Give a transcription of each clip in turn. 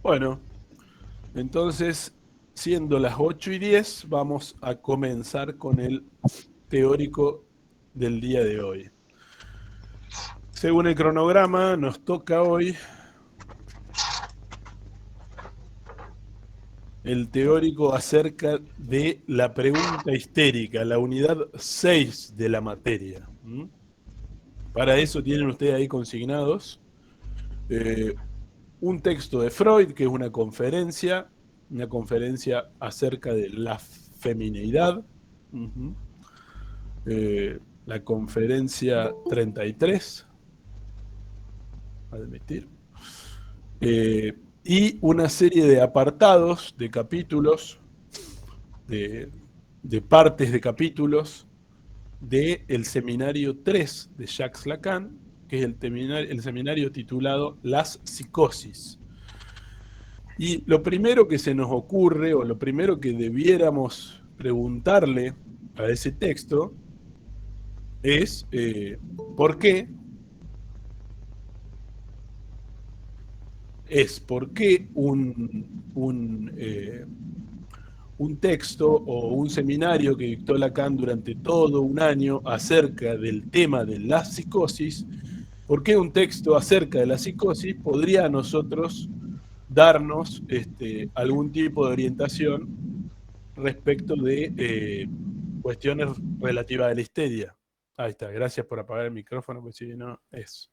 Bueno, entonces, siendo las 8:10, vamos a comenzar con el teórico del día de hoy. Según el cronograma, nos toca hoy el teórico acerca de la pregunta histérica, la unidad 6 de la materia. Para eso tienen ustedes ahí consignados eh, un texto de Freud, que es una conferencia acerca de la femineidad. Ujú. La conferencia 33, admitir. Eh, y una serie de apartados, de capítulos, de, de partes de capítulos del seminario 3 de Jacques Lacan, que es el seminario titulado Las psicosis. Y lo primero que se nos ocurre, o lo primero que debiéramos preguntarle a ese texto, es ¿por qué? Es por qué un texto o un seminario que dictó Lacan durante todo un año acerca del tema de la psicosis, por qué un texto acerca de la psicosis podría a nosotros darnos algún tipo de orientación respecto de cuestiones relativas a la histeria. Ahí está, gracias por apagar el micrófono, porque si no es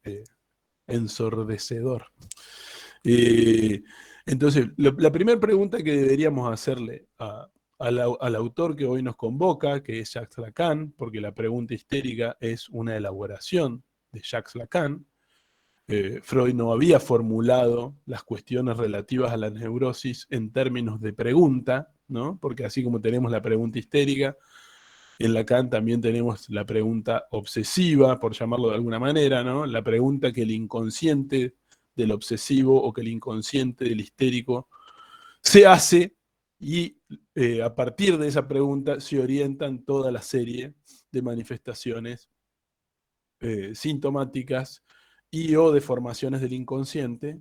ensordecedor. Eh, entonces, la primera pregunta que deberíamos hacerle al autor que hoy nos convoca, que es Jacques Lacan, porque la pregunta histérica es una elaboración de Jacques Lacan. Freud no había formulado las cuestiones relativas a la neurosis en términos de pregunta, ¿no? Porque así como tenemos la pregunta histérica, en Lacan también tenemos la pregunta obsesiva, por llamarlo de alguna manera, ¿no? La pregunta que el inconsciente del obsesivo o que el inconsciente del histérico se hace y a partir de esa pregunta se orientan toda la serie de manifestaciones sintomáticas y o deformaciones del inconsciente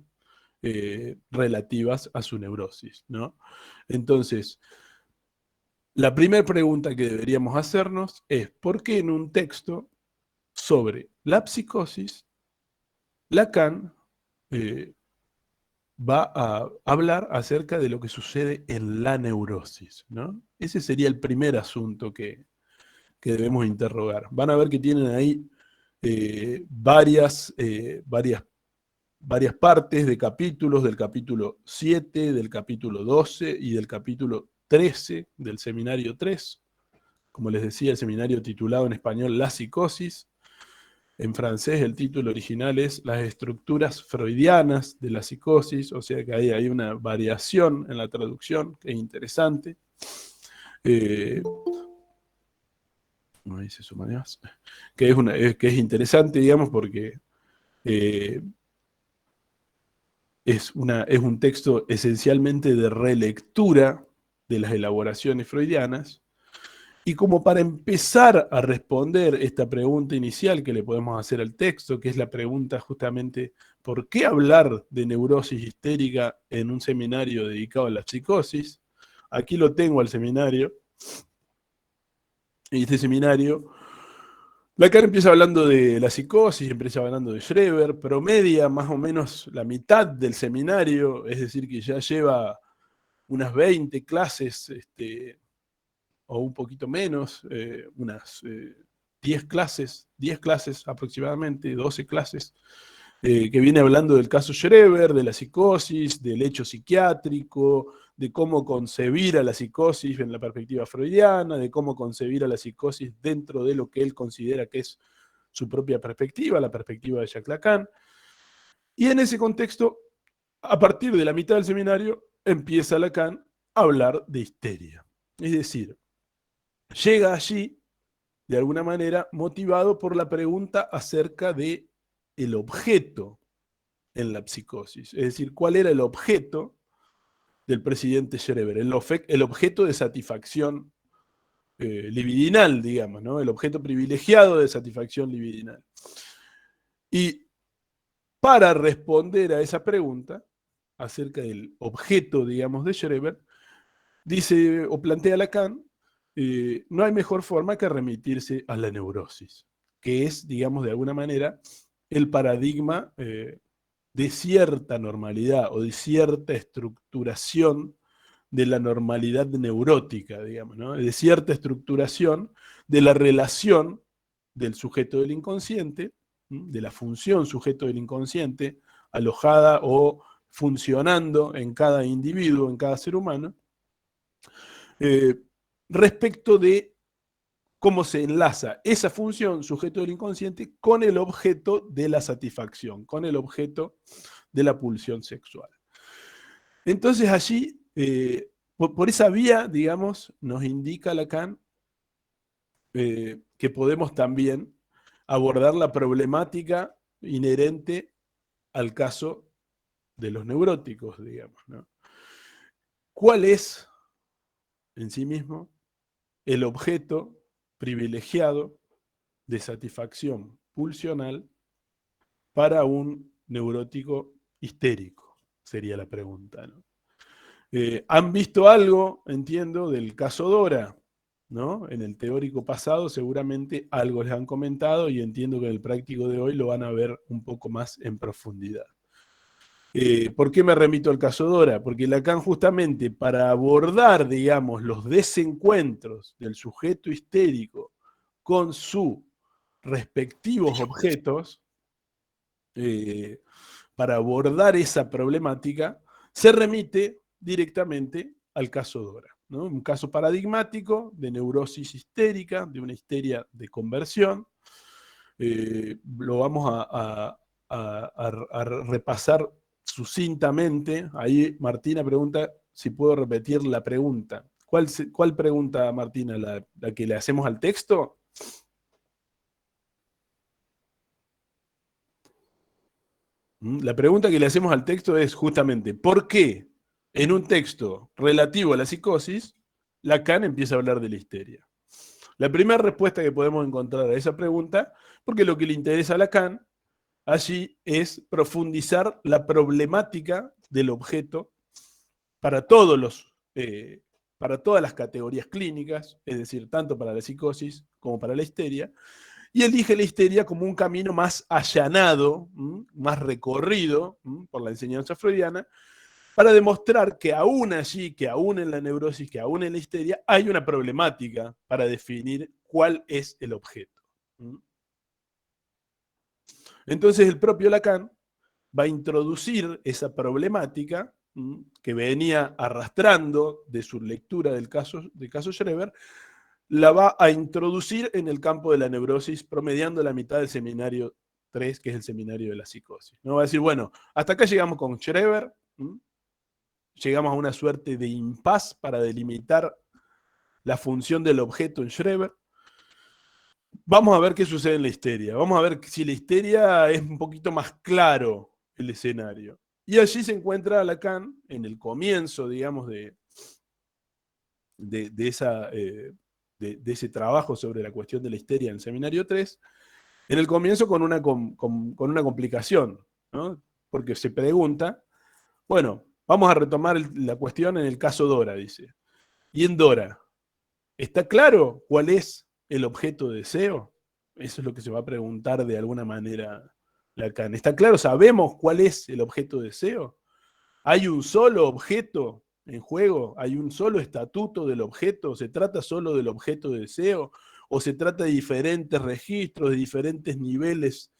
relativas a su neurosis, ¿no? Entonces, la primera pregunta que deberíamos hacernos es, ¿por qué en un texto sobre la psicosis, Lacan eh, va a hablar acerca de lo que sucede en la neurosis, ¿no? Ese sería el primer asunto que debemos interrogar. Van a ver que tienen ahí varias partes de capítulos, del capítulo 7, del capítulo 12 y del capítulo 13 del seminario 3. Como les decía, el seminario titulado en español La psicosis. En francés el título original es Las estructuras freudianas de la psicosis, o sea que ahí hay una variación en la traducción que es interesante. Eh, no dice su manera, que es interesante, digamos, porque eh, es un texto esencialmente de relectura de las elaboraciones freudianas. Y como para empezar a responder esta pregunta inicial que le podemos hacer al texto, que es la pregunta justamente, ¿por qué hablar de neurosis histérica en un seminario dedicado a la psicosis? Aquí lo tengo al seminario. Y este seminario, Lacan empieza hablando de la psicosis, empieza hablando de Schreber, promedia más o menos la mitad del seminario, es decir, que ya lleva unas 20 clases, o un poquito menos, unas 10 clases aproximadamente, 12 clases, que viene hablando del caso Schreber, de la psicosis, del hecho psiquiátrico, de cómo concebir a la psicosis en la perspectiva freudiana, de cómo concebir a la psicosis dentro de lo que él considera que es su propia perspectiva, la perspectiva de Jacques Lacan. Y en ese contexto, a partir de la mitad del seminario, empieza Lacan a hablar de histeria. Es decir, llega allí, de alguna manera, motivado por la pregunta acerca de el objeto en la psicosis. Es decir, ¿cuál era el objeto del presidente Schreber? El objeto de satisfacción libidinal, digamos, ¿no? El objeto privilegiado de satisfacción libidinal. Y para responder a esa pregunta, acerca del objeto, digamos, de Schreber, dice o plantea Lacan, no hay mejor forma que remitirse a la neurosis, que es, digamos, de alguna manera, el paradigma de cierta normalidad o de cierta estructuración de la normalidad neurótica, digamos, ¿no? De cierta estructuración de la relación del sujeto del inconsciente, de la función sujeto del inconsciente, alojada o funcionando en cada individuo, en cada ser humano, eh, respecto de cómo se enlaza esa función sujeto del inconsciente con el objeto de la satisfacción, con el objeto de la pulsión sexual. Entonces allí, por esa vía, digamos, nos indica Lacan que podemos también abordar la problemática inherente al caso de los neuróticos, digamos, ¿no? ¿Cuál es en sí mismo el objeto privilegiado de satisfacción pulsional para un neurótico histérico? Sería la pregunta, ¿no? ¿Han visto algo, entiendo, del caso Dora? ¿No? En el teórico pasado seguramente algo les han comentado y entiendo que en el práctico de hoy lo van a ver un poco más en profundidad. ¿Por qué me remito al caso Dora? Porque Lacan justamente para abordar, digamos, los desencuentros del sujeto histérico con sus respectivos objetos, para abordar esa problemática, se remite directamente al caso Dora, ¿no? Un caso paradigmático de neurosis histérica, de una histeria de conversión. Lo vamos a repasar sucintamente. Ahí Martina pregunta si puedo repetir la pregunta. ¿Cuál pregunta, Martina? ¿La que le hacemos al texto? La pregunta que le hacemos al texto es justamente, ¿por qué en un texto relativo a la psicosis, Lacan empieza a hablar de la histeria? La primera respuesta que podemos encontrar a esa pregunta, porque lo que le interesa a Lacan allí es profundizar la problemática del objeto para para todas las categorías clínicas, es decir, tanto para la psicosis como para la histeria, y elige la histeria como un camino más allanado, más recorrido por la enseñanza freudiana, para demostrar que aún allí, que aún en la neurosis, que aún en la histeria, hay una problemática para definir cuál es el objeto. Entonces el propio Lacan va a introducir esa problemática que venía arrastrando de su lectura del caso Schreber, la va a introducir en el campo de la neurosis, promediando la mitad del seminario 3, que es el seminario de la psicosis. ¿No? Va a decir, bueno, hasta acá llegamos con Schreber, llegamos a una suerte de impas para delimitar la función del objeto en Schreber. Vamos a ver qué sucede en la histeria. Vamos a ver si la histeria es un poquito más claro el escenario. Y allí se encuentra Lacan en el comienzo, digamos, de ese trabajo sobre la cuestión de la histeria en el seminario 3, en el comienzo con una complicación, ¿no? Porque se pregunta, bueno, vamos a retomar la cuestión en el caso Dora, dice. Y en Dora, ¿está claro cuál es el objeto de deseo? Eso es lo que se va a preguntar de alguna manera Lacan. ¿Está claro? ¿Sabemos cuál es el objeto de deseo? ¿Hay un solo objeto en juego? ¿Hay un solo estatuto del objeto? ¿Se trata solo del objeto de deseo? ¿O se trata de diferentes registros, de diferentes niveles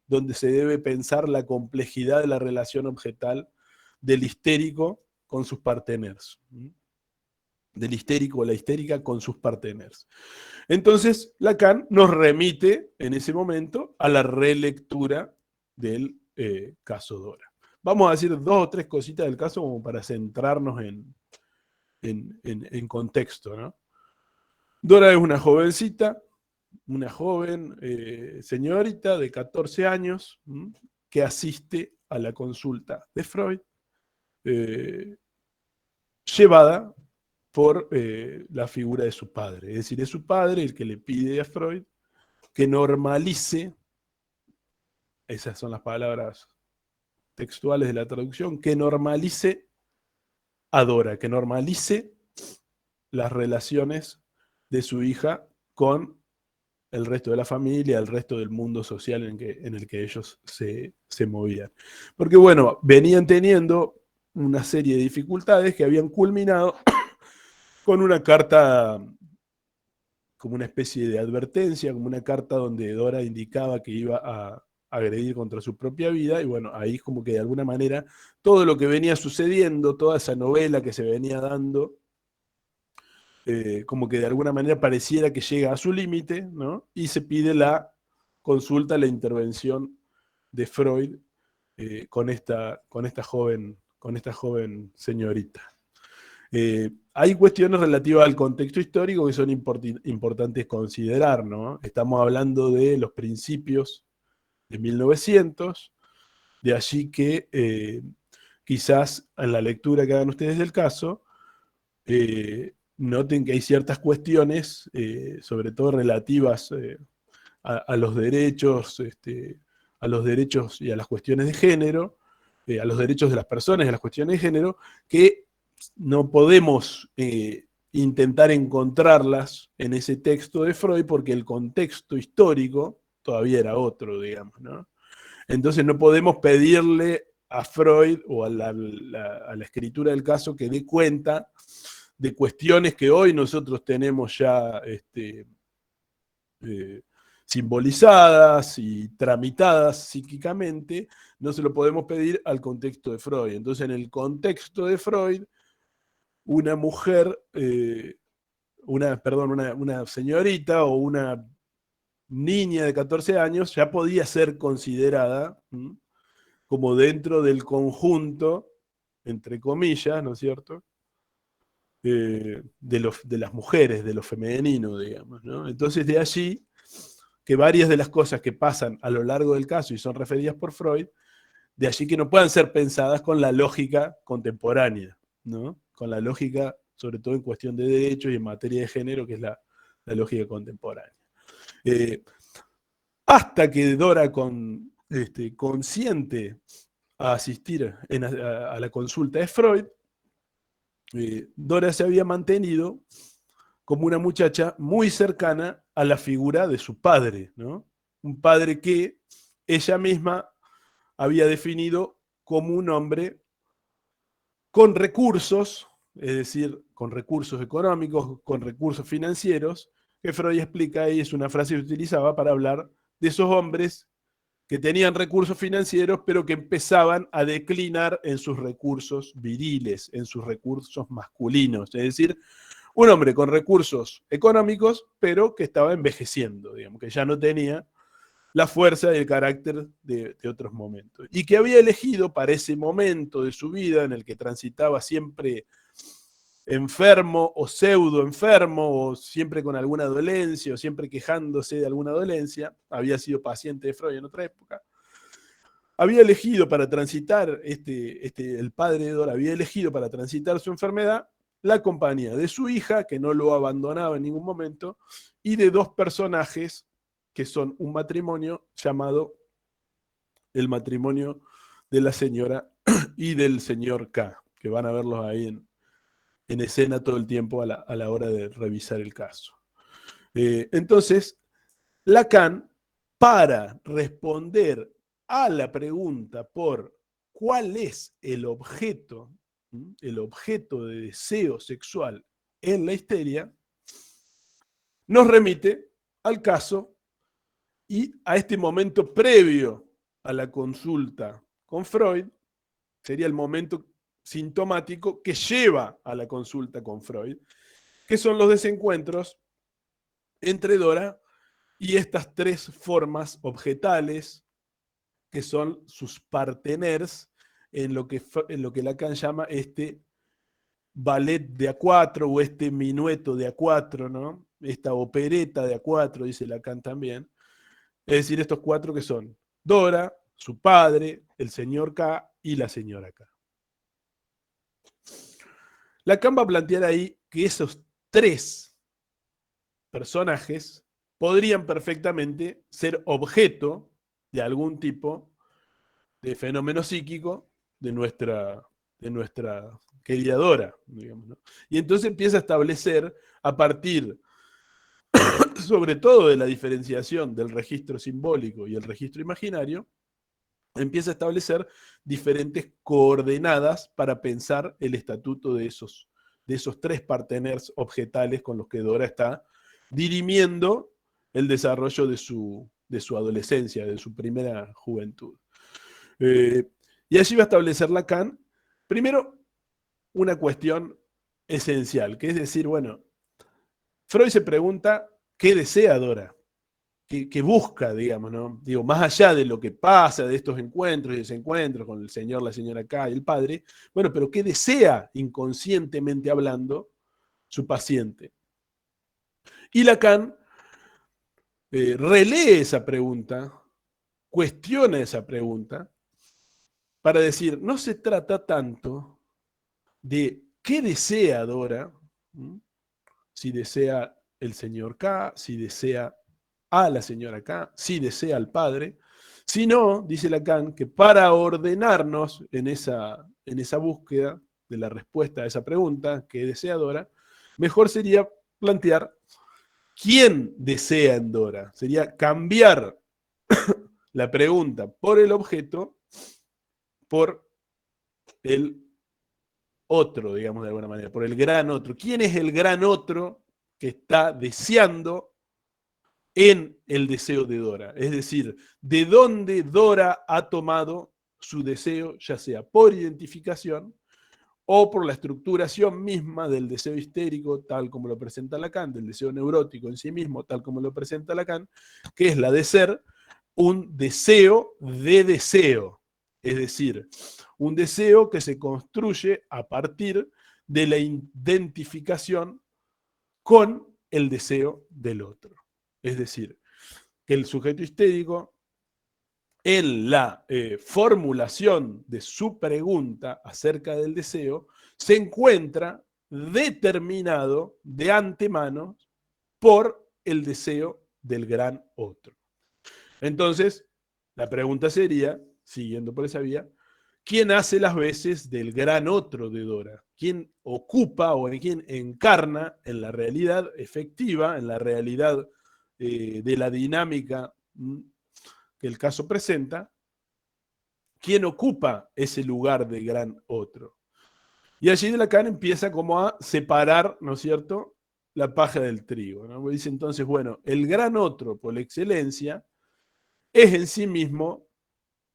donde se debe pensar la complejidad de la relación objetal del histérico con sus parteners? Del histérico o la histérica con sus parteners. Entonces, Lacan nos remite en ese momento a la relectura del caso Dora. Vamos a decir dos o tres cositas del caso como para centrarnos en contexto, ¿no? Dora es una jovencita, una joven señorita de 14 años que asiste a la consulta de Freud, llevada por la figura de su padre. Es decir, es su padre el que le pide a Freud que normalice, esas son las palabras textuales de la traducción, que normalice a Dora, que normalice las relaciones de su hija con el resto de la familia, el resto del mundo social en el que ellos se movían. Porque bueno, venían teniendo una serie de dificultades que habían culminado con una carta, como una especie de advertencia, como una carta donde Dora indicaba que iba a agredir contra su propia vida, y bueno, ahí como que de alguna manera todo lo que venía sucediendo, toda esa novela que se venía dando, como que de alguna manera pareciera que llega a su límite, ¿no? Y se pide la consulta, la intervención de Freud con esta joven señorita. Hay cuestiones relativas al contexto histórico que son importantes considerar, ¿no? Estamos hablando de los principios de 1900, de allí que quizás en la lectura que hagan ustedes del caso, noten que hay ciertas cuestiones, sobre todo relativas a los derechos, a los derechos y a las cuestiones de género, a los derechos de las personas y a las cuestiones de género, que no podemos intentar encontrarlas en ese texto de Freud porque el contexto histórico todavía era otro, digamos, ¿no? Entonces no podemos pedirle a Freud o a la escritura del caso que dé cuenta de cuestiones que hoy nosotros tenemos ya simbolizadas y tramitadas psíquicamente, no se lo podemos pedir al contexto de Freud. Entonces, en el contexto de Freud, una mujer, una señorita o una niña de 14 años ya podía ser considerada como dentro del conjunto, entre comillas, ¿no es cierto?, de las mujeres, de lo femenino, digamos, ¿no? Entonces, de allí que varias de las cosas que pasan a lo largo del caso y son referidas por Freud, de allí que no puedan ser pensadas con la lógica contemporánea, ¿no? Con la lógica, sobre todo en cuestión de derechos y en materia de género, que es la lógica contemporánea. Hasta que Dora consciente a asistir a la consulta de Freud, Dora se había mantenido como una muchacha muy cercana a la figura de su padre, ¿no? Un padre que ella misma había definido como un hombre con recursos, es decir, con recursos económicos, con recursos financieros, que Freud explica ahí, es una frase que utilizaba para hablar de esos hombres que tenían recursos financieros, pero que empezaban a declinar en sus recursos viriles, en sus recursos masculinos. Es decir, un hombre con recursos económicos, pero que estaba envejeciendo, digamos, que ya no tenía la fuerza y el carácter de otros momentos. Y que había elegido para ese momento de su vida en el que transitaba siempre enfermo o pseudo enfermo, o siempre con alguna dolencia, o siempre quejándose de alguna dolencia, había sido paciente de Freud en otra época, había elegido para transitar, el padre de Dora había elegido para transitar su enfermedad la compañía de su hija, que no lo abandonaba en ningún momento, y de dos personajes que son un matrimonio llamado el matrimonio de la señora y del señor K, que van a verlos ahí en escena todo el tiempo a la hora de revisar el caso. Entonces, Lacan, para responder a la pregunta por cuál es el objeto de deseo sexual en la histeria, nos remite al caso y a este momento previo a la consulta con Freud, sería el momento sintomático que lleva a la consulta con Freud, que son los desencuentros entre Dora y estas tres formas objetales que son sus parteners en lo que Lacan llama este ballet de A4 o este minueto de A4, ¿no? Esta opereta de A4, dice Lacan también. Es decir, estos cuatro que son Dora, su padre, el señor K y la señora K. Lacan va a plantear ahí que esos tres personajes podrían perfectamente ser objeto de algún tipo de fenómeno psíquico de nuestra querida Dora, digamos, ¿no? Y entonces empieza a establecer, a partir sobre todo de la diferenciación del registro simbólico y el registro imaginario, empieza a establecer diferentes coordenadas para pensar el estatuto de esos tres parteners objetales con los que Dora está dirimiendo el desarrollo de su adolescencia, de su primera juventud. Y allí va a establecer Lacan, primero, una cuestión esencial, que es decir, bueno, Freud se pregunta qué desea Dora, qué busca, digamos, ¿no? Digo, más allá de lo que pasa, de estos encuentros y desencuentros con el señor, la señora K y el padre, bueno, pero qué desea inconscientemente hablando su paciente. Y Lacan relee esa pregunta, cuestiona esa pregunta, para decir, no se trata tanto de qué desea Dora, ¿m? Si desea el señor K, si desea a la señora K, si desea al padre, sino, dice Lacan, que para ordenarnos en esa búsqueda de la respuesta a esa pregunta, que desea Dora, mejor sería plantear quién desea en Dora. Sería cambiar la pregunta por el objeto por el otro, digamos de alguna manera, por el gran otro. ¿Quién es el gran otro que está deseando en el deseo de Dora? Es decir, de dónde Dora ha tomado su deseo, ya sea por identificación o por la estructuración misma del deseo histérico, tal como lo presenta Lacan, del deseo neurótico en sí mismo, tal como lo presenta Lacan, que es la de ser un deseo de deseo. Es decir, un deseo que se construye a partir de la identificación con el deseo del otro. Es decir, que el sujeto histérico, en la formulación de su pregunta acerca del deseo, se encuentra determinado de antemano por el deseo del gran otro. Entonces, la pregunta sería, siguiendo por esa vía, ¿quién hace las veces del gran otro de Dora? ¿Quién ocupa o quién encarna en la realidad efectiva, en la realidad de la dinámica que el caso presenta? ¿Quién ocupa ese lugar de gran otro? Y allí Lacan empieza como a separar, ¿no es cierto?, la paja del trigo, ¿no? Dice entonces, bueno, el gran otro por excelencia es en sí mismo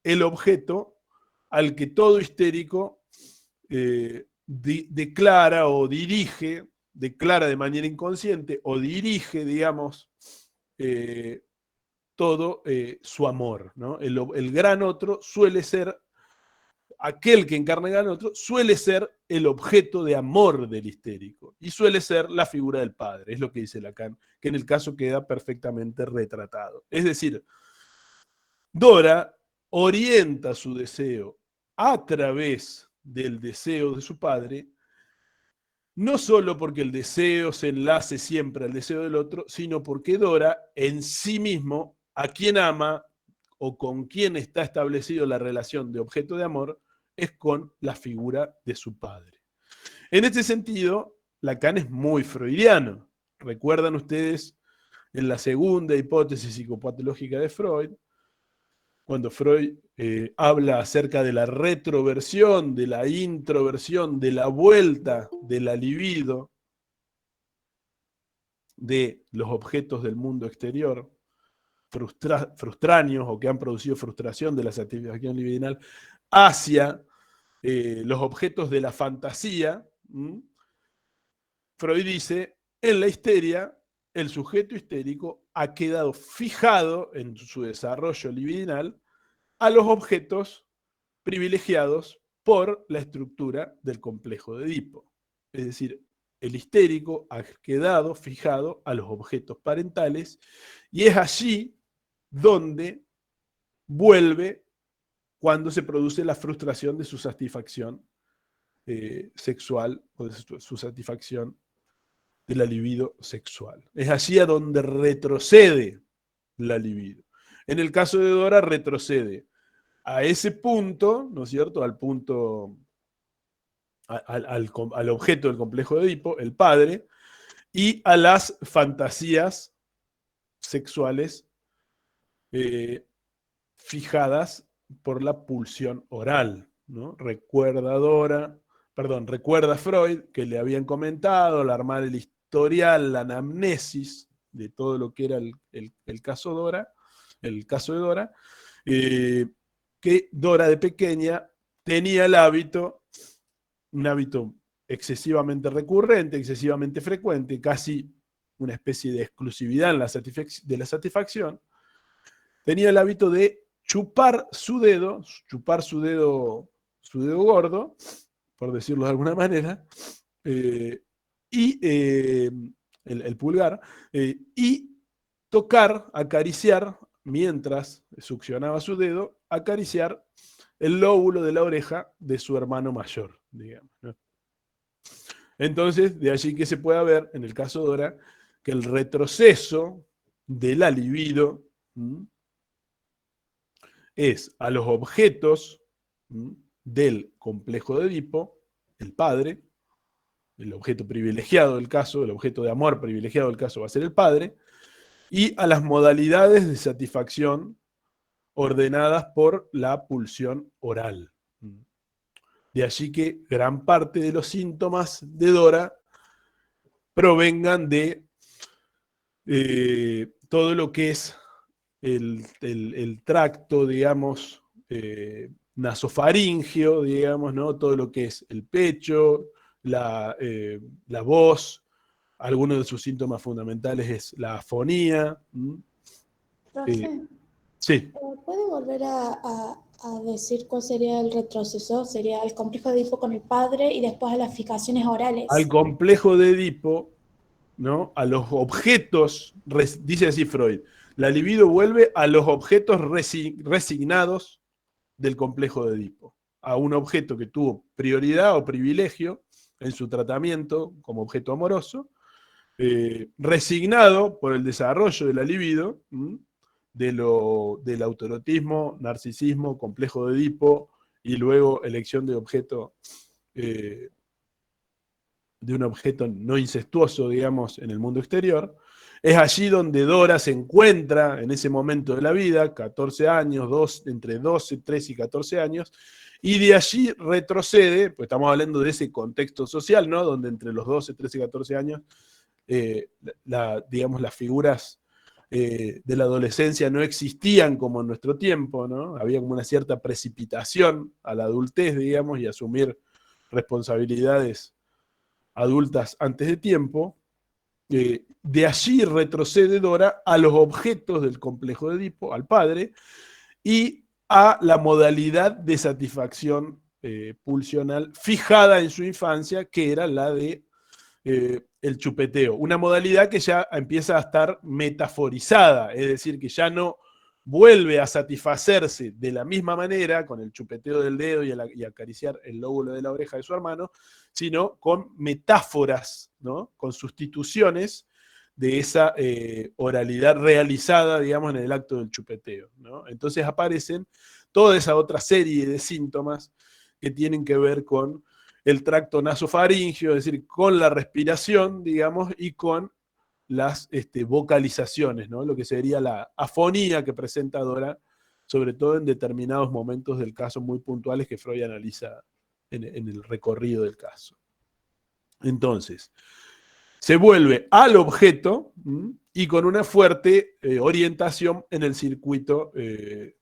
el objeto al que todo histérico declara o dirige, declara de manera inconsciente o dirige, digamos, todo su amor, ¿no? El gran otro suele ser, aquel que encarna el gran otro, suele ser el objeto de amor del histérico y suele ser la figura del padre, es lo que dice Lacan, que en el caso queda perfectamente retratado. Es decir, Dora orienta su deseo a través del deseo de su padre, no solo porque el deseo se enlace siempre al deseo del otro, sino porque Dora en sí mismo, a quien ama o con quien está establecido la relación de objeto de amor, es con la figura de su padre. En este sentido, Lacan es muy freudiano. ¿Recuerdan ustedes en la segunda hipótesis psicopatológica de Freud? Cuando Freud habla acerca de la retroversión, de la introversión, de la vuelta de la libido de los objetos del mundo exterior, frustraños o que han producido frustración de la satisfacción libidinal, hacia los objetos de la fantasía, Freud dice, en la histeria, el sujeto histérico ha quedado fijado en su desarrollo libidinal a los objetos privilegiados por la estructura del complejo de Edipo. Es decir, el histérico ha quedado fijado a los objetos parentales y es allí donde vuelve cuando se produce la frustración de su satisfacción sexual o de su satisfacción de la libido sexual. Es allí a donde retrocede la libido. En el caso de Dora retrocede a ese punto, ¿no es cierto? Al punto, al objeto del complejo de Edipo, el padre, y a las fantasías sexuales fijadas por la pulsión oral, ¿no? Recuerda Freud que le habían comentado al armar el historial, la anamnesis de todo lo que era el caso Dora, el caso de Dora, que Dora de pequeña tenía el hábito, un hábito excesivamente recurrente, excesivamente frecuente, casi una especie de exclusividad en de la satisfacción, tenía el hábito de chupar su dedo gordo, por decirlo de alguna manera, y el pulgar, y tocar, acariciar, mientras succionaba su dedo, acariciar el lóbulo de la oreja de su hermano mayor, digamos, ¿no? Entonces, de allí que se pueda ver, en el caso de Dora, que el retroceso de la libido es a los objetos del complejo de Edipo, el padre, el objeto privilegiado del caso, el objeto de amor privilegiado del caso va a ser el padre, y a las modalidades de satisfacción ordenadas por la pulsión oral. De allí que gran parte de los síntomas de Dora provengan de todo lo que es el tracto, digamos, nasofaringeo, digamos, ¿no? Todo lo que es el pecho, la voz. Algunos de sus síntomas fundamentales es la afonía. Profe, Sí. ¿puede volver a decir cuál sería el retroceso? Sería el complejo de Edipo con el padre y después a las fijaciones Al orales. complejo de Edipo, ¿no? A los objetos, dice así Freud, la libido vuelve a los objetos resignados del complejo de Edipo, a un objeto que tuvo prioridad o privilegio en su tratamiento como objeto amoroso, resignado por el desarrollo de la libido, del autoerotismo, narcisismo, complejo de Edipo, y luego elección de objeto, de un objeto no incestuoso, digamos, en el mundo exterior. Es allí donde Dora se encuentra en ese momento de la vida, 14 años, entre 12, 13 y 14 años, y de allí retrocede, pues estamos hablando de ese contexto social, ¿no? Donde entre los 12, 13 y 14 años, digamos, las figuras de la adolescencia no existían como en nuestro tiempo, ¿no? Había como una cierta precipitación a la adultez, digamos, y asumir responsabilidades adultas antes de tiempo. De allí retrocede Dora a los objetos del complejo de Edipo, al padre, y a la modalidad de satisfacción pulsional fijada en su infancia, que era la de el chupeteo. Una modalidad que ya empieza a estar metaforizada, es decir, que ya no vuelve a satisfacerse de la misma manera con el chupeteo del dedo y acariciar el lóbulo de la oreja de su hermano, sino con metáforas, ¿no? Con sustituciones de esa oralidad realizada, digamos, en el acto del chupeteo, ¿no? Entonces aparecen toda esa otra serie de síntomas que tienen que ver con el tracto nasofaringeo, es decir, con la respiración, digamos, y con las vocalizaciones, ¿no? Lo que sería la afonía que presenta Dora, sobre todo en determinados momentos del caso muy puntuales que Freud analiza en el recorrido del caso. Entonces, se vuelve al objeto y con una fuerte orientación en el circuito de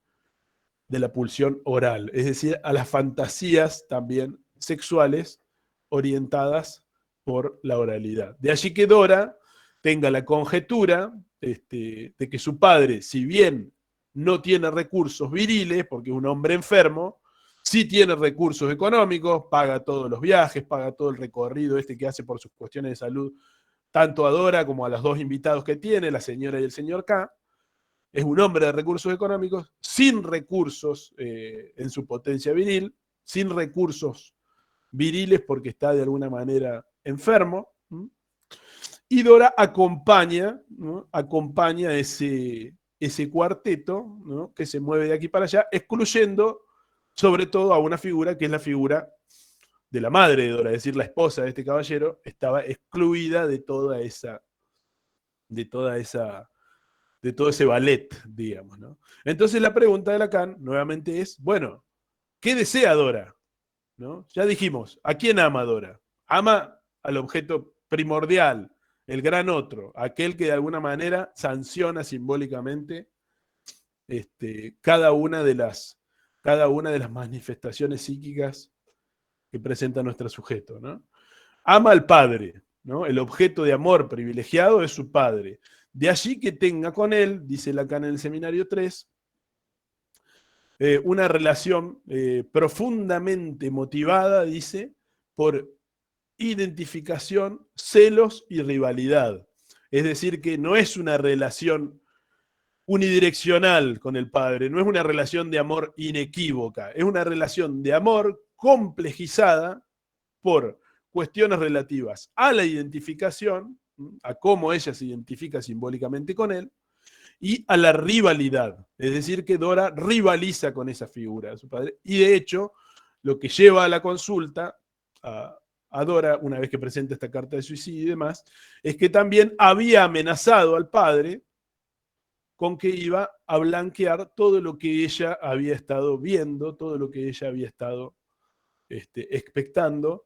la pulsión oral, es decir, a las fantasías también sexuales orientadas por la oralidad. De allí que Dora tenga la conjetura de que su padre, si bien no tiene recursos viriles, porque es un hombre enfermo, sí tiene recursos económicos, paga todos los viajes, paga todo el recorrido que hace por sus cuestiones de salud, tanto a Dora como a los dos invitados que tiene, la señora y el señor K. Es un hombre de recursos económicos, sin recursos en su potencia viril, sin recursos viriles porque está de alguna manera enfermo. Y Dora acompaña, ¿no? Acompaña ese ese cuarteto, ¿no?, que se mueve de aquí para allá, excluyendo sobre todo a una figura que es la figura de la madre de Dora, es decir, la esposa de este caballero, estaba excluida de toda esa, de toda esa, de todo ese ballet, digamos, ¿no? Entonces la pregunta de Lacan nuevamente es, bueno, ¿qué desea Dora? ¿No? Ya dijimos, ¿a quién ama Dora? Ama al objeto primordial, el gran otro, aquel que de alguna manera sanciona simbólicamente cada una de las manifestaciones psíquicas que presenta nuestro sujeto, ¿no? Ama al padre, ¿no? El objeto de amor privilegiado es su padre. De allí que tenga con él, dice Lacan en el Seminario 3, una relación profundamente motivada, dice, por identificación, celos y rivalidad. Es decir, que no es una relación unidireccional con el padre, no es una relación de amor inequívoca, es una relación de amor complejizada por cuestiones relativas a la identificación, a cómo ella se identifica simbólicamente con él, y a la rivalidad. Es decir, que Dora rivaliza con esa figura de su padre. Y de hecho, lo que lleva a la consulta a Dora, una vez que presenta esta carta de suicidio y demás, es que también había amenazado al padre con que iba a blanquear todo lo que ella había estado viendo, todo lo que ella había estado expectando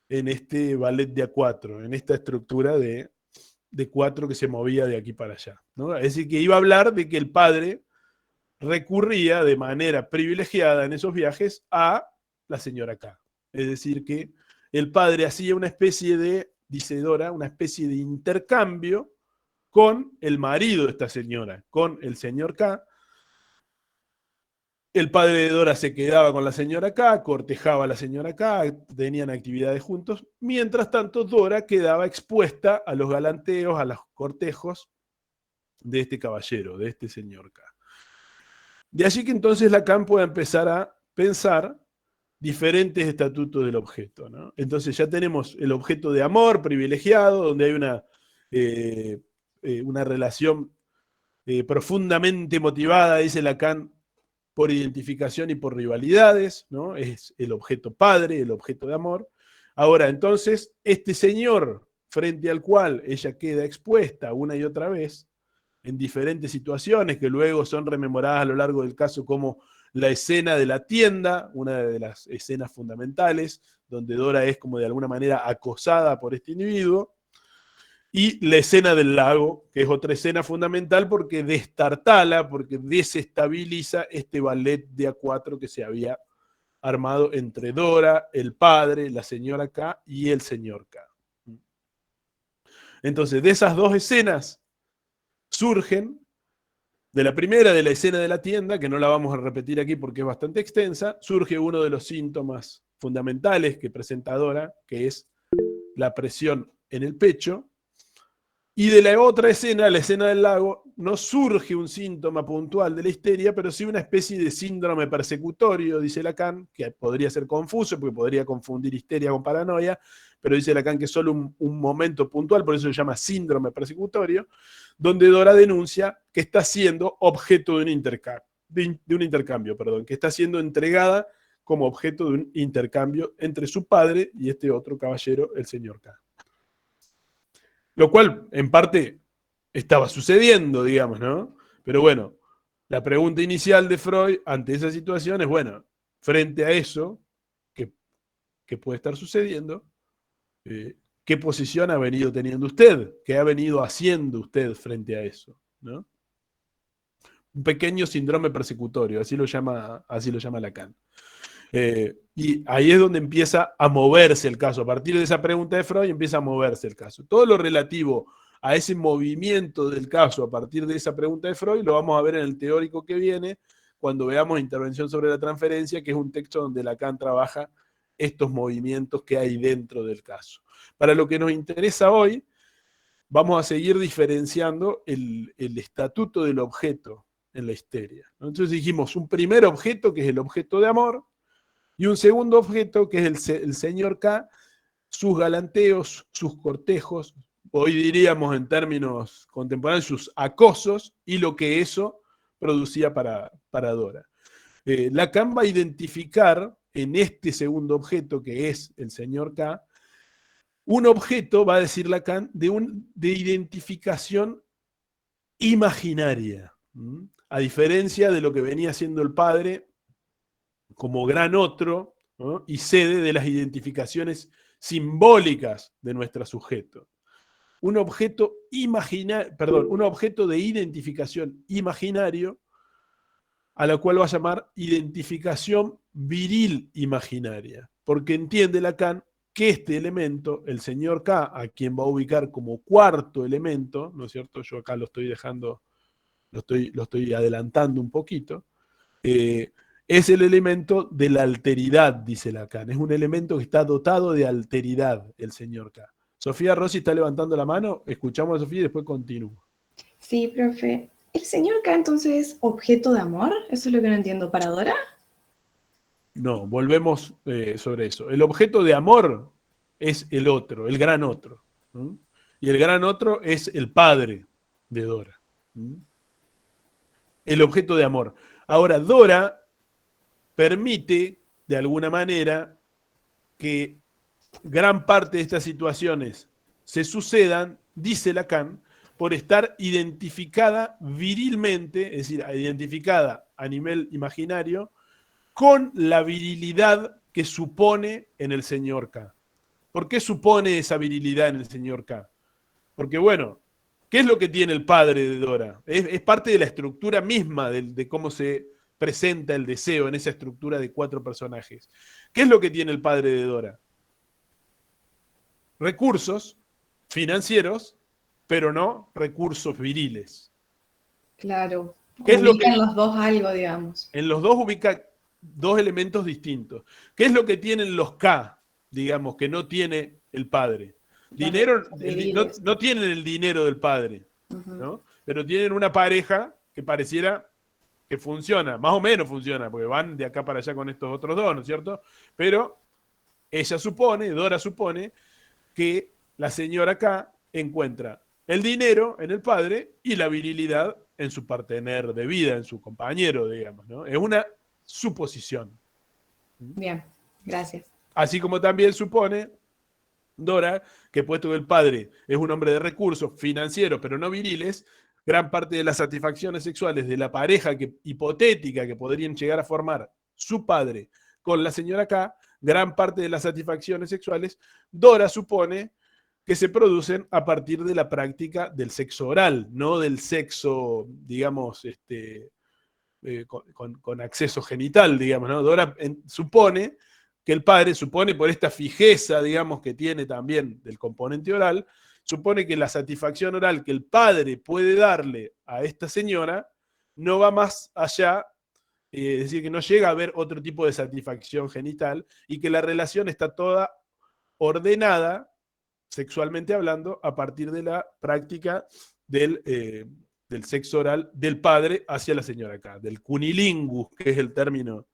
en este ballet de A4, en esta estructura de 4 que se movía de aquí para allá, ¿no? Es decir, que iba a hablar de que el padre recurría de manera privilegiada en esos viajes a la señora K. Es decir, que el padre hacía una especie de, dice Dora, una especie de intercambio con el marido de esta señora, con el señor K. El padre de Dora se quedaba con la señora K, cortejaba a la señora K, tenían actividades juntos. Mientras tanto, Dora quedaba expuesta a los galanteos, a los cortejos de este caballero, de este señor K. De allí que entonces Lacan pueda empezar a pensar diferentes estatutos del objeto, ¿no? Entonces ya tenemos el objeto de amor privilegiado, donde hay una relación profundamente motivada, dice Lacan, por identificación y por rivalidades, ¿no? Es el objeto padre, el objeto de amor. Ahora, entonces, este señor frente al cual ella queda expuesta una y otra vez, en diferentes situaciones que luego son rememoradas a lo largo del caso como la escena de la tienda, una de las escenas fundamentales, donde Dora es como de alguna manera acosada por este individuo, y la escena del lago, que es otra escena fundamental porque destartala, porque desestabiliza este ballet de A4 que se había armado entre Dora, el padre, la señora K y el señor K. Entonces, de esas dos escenas surgen, de la primera, de la escena de la tienda, que no la vamos a repetir aquí porque es bastante extensa, surge uno de los síntomas fundamentales que presenta Dora, que es la presión en el pecho. Y de la otra escena, la escena del lago, no surge un síntoma puntual de la histeria, pero sí una especie de síndrome persecutorio, dice Lacan, que podría ser confuso porque podría confundir histeria con paranoia, pero dice Lacan que es solo un momento puntual, por eso se llama síndrome persecutorio, donde Dora denuncia que está siendo objeto de un intercambio, que está siendo entregada como objeto de un intercambio entre su padre y este otro caballero, el señor K. Lo cual, en parte, estaba sucediendo, digamos, ¿no? Pero bueno, la pregunta inicial de Freud ante esa situación es, bueno, frente a eso que puede estar sucediendo, ¿qué posición ha venido teniendo usted? ¿Qué ha venido haciendo usted frente a eso? ¿No? Un pequeño síndrome persecutorio, así lo llama Lacan. Y ahí es donde empieza a moverse el caso. A partir de esa pregunta de Freud empieza a moverse el caso. Todo lo relativo a ese movimiento del caso a partir de esa pregunta de Freud lo vamos a ver en el teórico que viene cuando veamos Intervención sobre la transferencia, que es un texto donde Lacan trabaja estos movimientos que hay dentro del caso. Para lo que nos interesa hoy, vamos a seguir diferenciando el estatuto del objeto en la histeria. Entonces dijimos un primer objeto que es el objeto de amor, y un segundo objeto, que es el señor K, sus galanteos, sus cortejos, hoy diríamos en términos contemporáneos, sus acosos, y lo que eso producía para Dora. Lacan va a identificar en este segundo objeto, que es el señor K, un objeto, va a decir Lacan, de identificación imaginaria. A diferencia de lo que venía siendo el padre como gran otro, ¿no? Y sede de las identificaciones simbólicas de nuestro sujeto. Un objeto un objeto de identificación imaginario, a la cual va a llamar identificación viril imaginaria, porque entiende Lacan que este elemento, el señor K, a quien va a ubicar como cuarto elemento, ¿no es cierto? Yo acá lo estoy dejando, lo estoy adelantando un poquito, es el elemento de la alteridad, dice Lacan. Es un elemento que está dotado de alteridad, el señor K. Sofía Rossi está levantando la mano, escuchamos a Sofía y después continúo. Sí, profe. ¿El señor K entonces es objeto de amor? Eso es lo que no entiendo. ¿Para Dora? No, volvemos sobre eso. El objeto de amor es el otro, el gran otro. ¿No? Y el gran otro es el padre de Dora. ¿No? El objeto de amor. Ahora, Dora permite, de alguna manera, que gran parte de estas situaciones se sucedan, dice Lacan, por estar identificada virilmente, es decir, identificada a nivel imaginario, con la virilidad que supone en el señor K. ¿Por qué supone esa virilidad en el señor K? Porque, bueno, ¿qué es lo que tiene el padre de Dora? Es parte de la estructura misma de cómo se presenta el deseo en esa estructura de 4 personajes. ¿Qué es lo que tiene el padre de Dora? Recursos financieros, pero no recursos viriles. Claro. ¿Qué es lo que Ubican los dos algo, digamos. en los dos ubica 2 elementos distintos? ¿Qué es lo que tienen los K, digamos, que no tiene el padre? Dinero, no tienen el dinero del padre, ¿no? Pero tienen una pareja que pareciera que funciona, más o menos funciona, porque van de acá para allá con estos otros dos, ¿no es cierto? Pero ella supone, Dora supone, que la señora K encuentra el dinero en el padre y la virilidad en su partener de vida, en su compañero, digamos, ¿no? Es una suposición. Bien, gracias. Así como también supone Dora que puesto que el padre es un hombre de recursos financieros, pero no viriles, gran parte de las satisfacciones sexuales de la pareja hipotética que podrían llegar a formar su padre con la señora K, gran parte de las satisfacciones sexuales, Dora supone que se producen a partir de la práctica del sexo oral, no del sexo, digamos, con acceso genital, digamos, ¿no? Dora supone que el padre, supone por esta fijeza, digamos, que tiene también del componente oral, supone que la satisfacción oral que el padre puede darle a esta señora no va más allá, es decir, que no llega a haber otro tipo de satisfacción genital y que la relación está toda ordenada, sexualmente hablando, a partir de la práctica del sexo oral del padre hacia la señora acá, del cunilingus, que es el término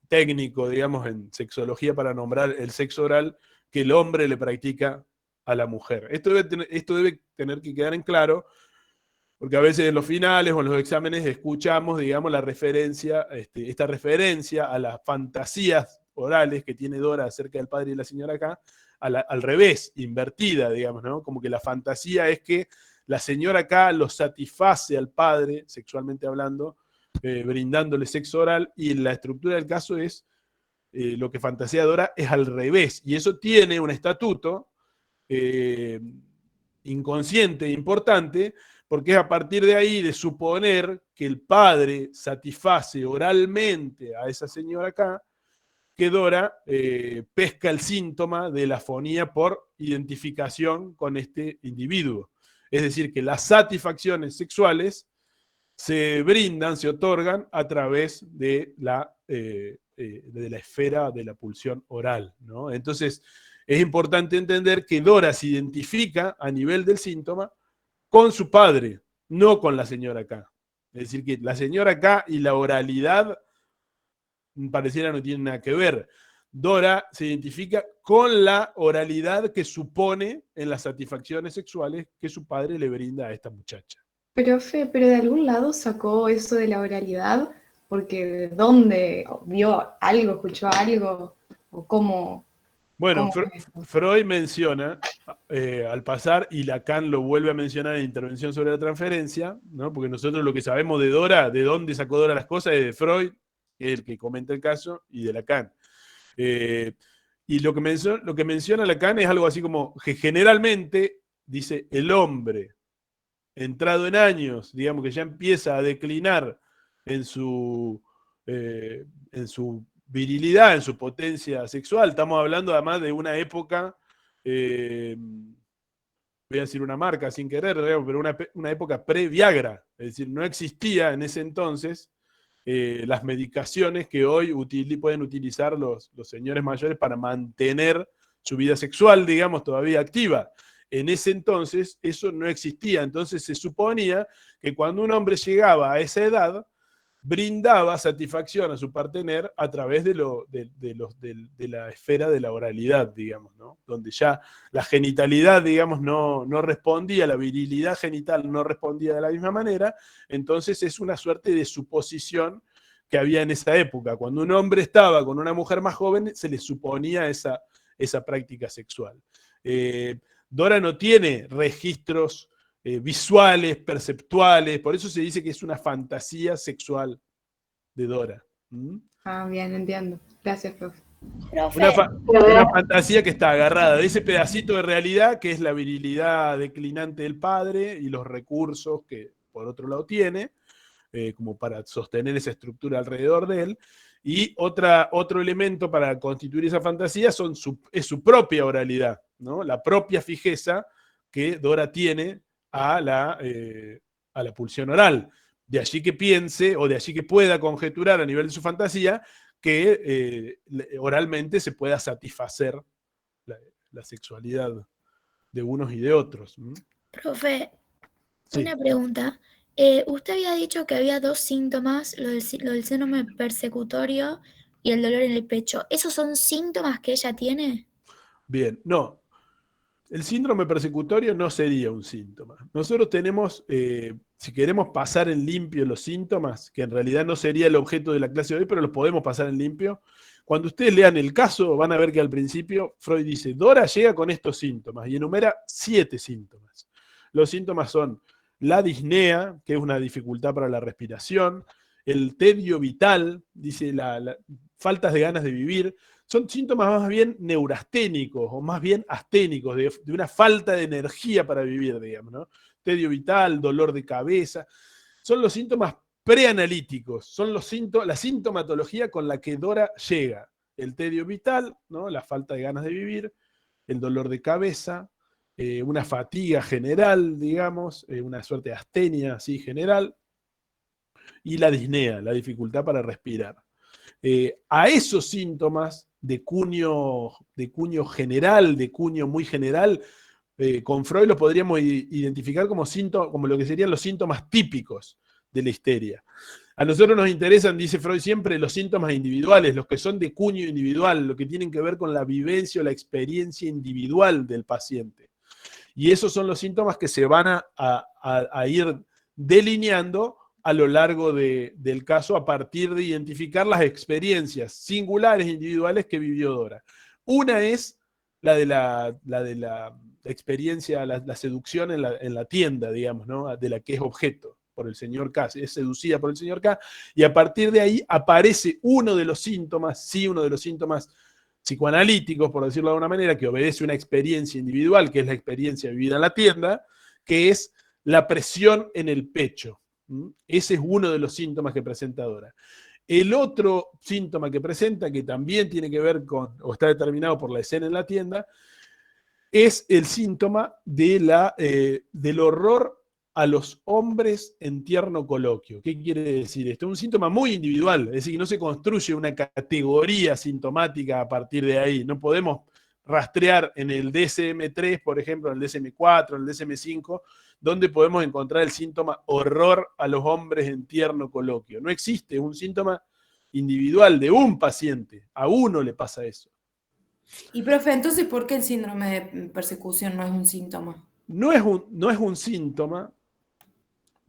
técnico, digamos, en sexología para nombrar el sexo oral que el hombre le practica a la mujer. Esto debe tener que quedar en claro, porque a veces en los finales o en los exámenes escuchamos, digamos, la referencia, esta referencia a las fantasías orales que tiene Dora acerca del padre y la señora acá, al revés, invertida, digamos, ¿no? Como que la fantasía es que la señora acá lo satisface al padre, sexualmente hablando, brindándole sexo oral, y la estructura del caso es lo que fantasea Dora es al revés, y eso tiene un estatuto inconsciente importante, porque es a partir de ahí de suponer que el padre satisface oralmente a esa señora acá, que Dora pesca el síntoma de la afonía por identificación con este individuo. Es decir, que las satisfacciones sexuales se brindan, se otorgan a través de la esfera de la pulsión oral, ¿no? Entonces, es importante entender que Dora se identifica a nivel del síntoma con su padre, no con la señora K. Es decir, que la señora K y la oralidad pareciera no tienen nada que ver. Dora se identifica con la oralidad que supone en las satisfacciones sexuales que su padre le brinda a esta muchacha. Profe, pero de algún lado sacó eso de la oralidad, porque ¿de dónde vio algo, escuchó algo? ¿O Bueno, cómo es eso? Freud menciona, al pasar, y Lacan lo vuelve a mencionar en Intervención sobre la Transferencia, ¿no? Porque nosotros lo que sabemos de Dora, de dónde sacó Dora las cosas, es de Freud, que es el que comenta el caso, y de Lacan. Eh, y lo que menciona Lacan es algo así como que generalmente dice el hombre entrado en años, digamos que ya empieza a declinar en su, en su virilidad, en su potencia sexual. Estamos hablando además de una época, voy a decir una marca sin querer, pero una época pre-Viagra. Es decir, no existía en ese entonces las medicaciones que hoy pueden utilizar los señores mayores para mantener su vida sexual, digamos, todavía activa. En ese entonces eso no existía, entonces se suponía que cuando un hombre llegaba a esa edad, brindaba satisfacción a su partener a través de la esfera de la oralidad, digamos, ¿no? Donde ya la genitalidad, digamos, no respondía, la virilidad genital no respondía de la misma manera, entonces es una suerte de suposición que había en esa época. Cuando un hombre estaba con una mujer más joven, se le suponía esa práctica sexual. Dora no tiene registros visuales, perceptuales, por eso se dice que es una fantasía sexual de Dora. ¿Mm? Ah, bien, entiendo. Gracias, profe. Una, Profe, fa una fantasía que está agarrada de ese pedacito de realidad que es la virilidad declinante del padre y los recursos que por otro lado tiene, como para sostener esa estructura alrededor de él. Y otro elemento para constituir esa fantasía es su propia oralidad, ¿no? La propia fijeza que Dora tiene a la pulsión oral. De allí que piense o de allí que pueda conjeturar a nivel de su fantasía que oralmente se pueda satisfacer la, la sexualidad de unos y de otros. ¿Mm? Profe, Sí. una pregunta. Usted había dicho que había dos síntomas, lo del síndrome persecutorio y el dolor en el pecho. ¿Esos son síntomas que ella tiene? Bien, no. El síndrome persecutorio no sería un síntoma. Nosotros tenemos, si queremos pasar en limpio los síntomas, que en realidad no sería el objeto de la clase de hoy, pero los podemos pasar en limpio. Cuando ustedes lean el caso, van a ver que al principio Freud dice, Dora llega con estos síntomas y enumera 7 síntomas. Los síntomas son la disnea, que es una dificultad para la respiración, el tedio vital, dice faltas de ganas de vivir, son síntomas más bien neurasténicos o más bien asténicos, de una falta de energía para vivir, digamos, ¿no? Tedio vital, dolor de cabeza, son los síntomas preanalíticos, son la sintomatología con la que Dora llega. El tedio vital, ¿no? La falta de ganas de vivir, el dolor de cabeza, una fatiga general, digamos, una suerte de astenia así general, y la disnea, la dificultad para respirar. A esos síntomas de cuño general, de cuño muy general, con Freud los podríamos identificar como lo que serían los síntomas típicos de la histeria. A nosotros nos interesan, dice Freud siempre, los síntomas individuales, los que son de cuño individual, lo que tienen que ver con la vivencia o la experiencia individual del paciente. Y esos son los síntomas que se van a ir delineando a lo largo del caso a partir de identificar las experiencias singulares individuales que vivió Dora. Una es la de la experiencia, la seducción en la tienda, digamos, ¿no? De la que es objeto por el señor K, es seducida por el señor K, y a partir de ahí aparece uno de los síntomas psicoanalíticos, por decirlo de alguna manera, que obedece a una experiencia individual, que es la experiencia vivida en la tienda, que es la presión en el pecho. Ese es uno de los síntomas que presenta Dora. El otro síntoma que presenta, que también tiene que ver con, o está determinado por la escena en la tienda, es el síntoma del horror a los hombres en tierno coloquio. ¿Qué quiere decir esto? Es un síntoma muy individual, es decir, no se construye una categoría sintomática a partir de ahí. No podemos rastrear en el DSM-3, por ejemplo, en el DSM-4, en el DSM-5, donde podemos encontrar el síntoma horror a los hombres en tierno coloquio. No existe un síntoma individual de un paciente. A uno le pasa eso. Y profe, entonces, ¿por qué el síndrome de persecución no es un síntoma? No es un síntoma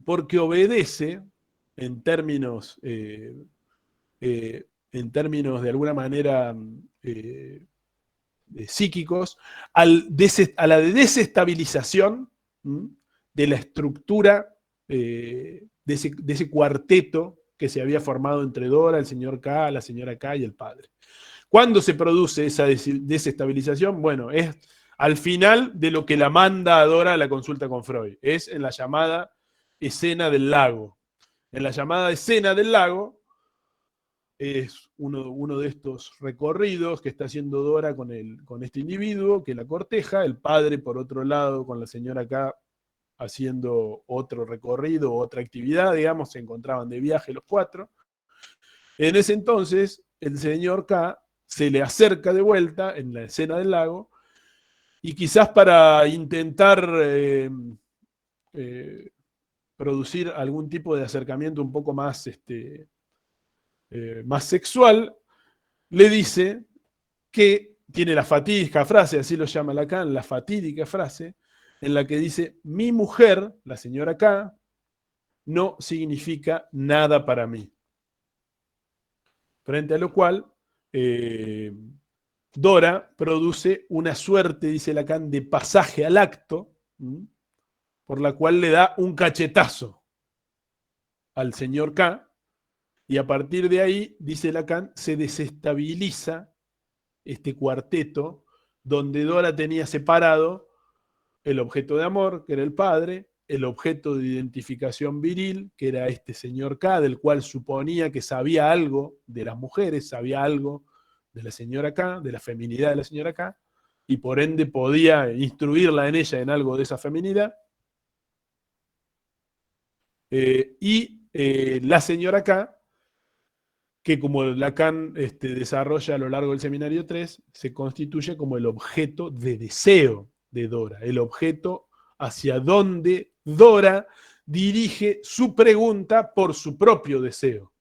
porque obedece en términos de alguna manera psíquicos a la desestabilización de la estructura de ese cuarteto que se había formado entre Dora, el señor K, la señora K y el padre. ¿Cuándo se produce esa desestabilización? Bueno, es al final de lo que la manda a Dora a la consulta con Freud. Es en la llamada escena del lago. En la llamada escena del lago es uno de estos recorridos que está haciendo Dora con este individuo que la corteja, el padre por otro lado con la señora K haciendo otro recorrido, otra actividad, digamos, se encontraban de viaje los cuatro. En ese entonces, el señor K se le acerca de vuelta en la escena del lago y quizás para intentar producir algún tipo de acercamiento un poco más, más sexual, le dice que tiene la fatídica frase, así lo llama Lacan, la fatídica frase, en la que dice, mi mujer, la señora K, no significa nada para mí. Frente a lo cual, Dora produce una suerte, dice Lacan, de pasaje al acto, por la cual le da un cachetazo al señor K, y a partir de ahí, dice Lacan, se desestabiliza este cuarteto donde Dora tenía separado el objeto de amor, que era el padre, el objeto de identificación viril, que era este señor K, del cual suponía que sabía algo de las mujeres, sabía algo de la señora K, de la feminidad de la señora K, y por ende podía instruirla en ella en algo de esa feminidad. La señora K, que como Lacan desarrolla a lo largo del seminario 3, se constituye como el objeto de deseo de Dora, el objeto hacia donde Dora dirige su pregunta por su propio deseo.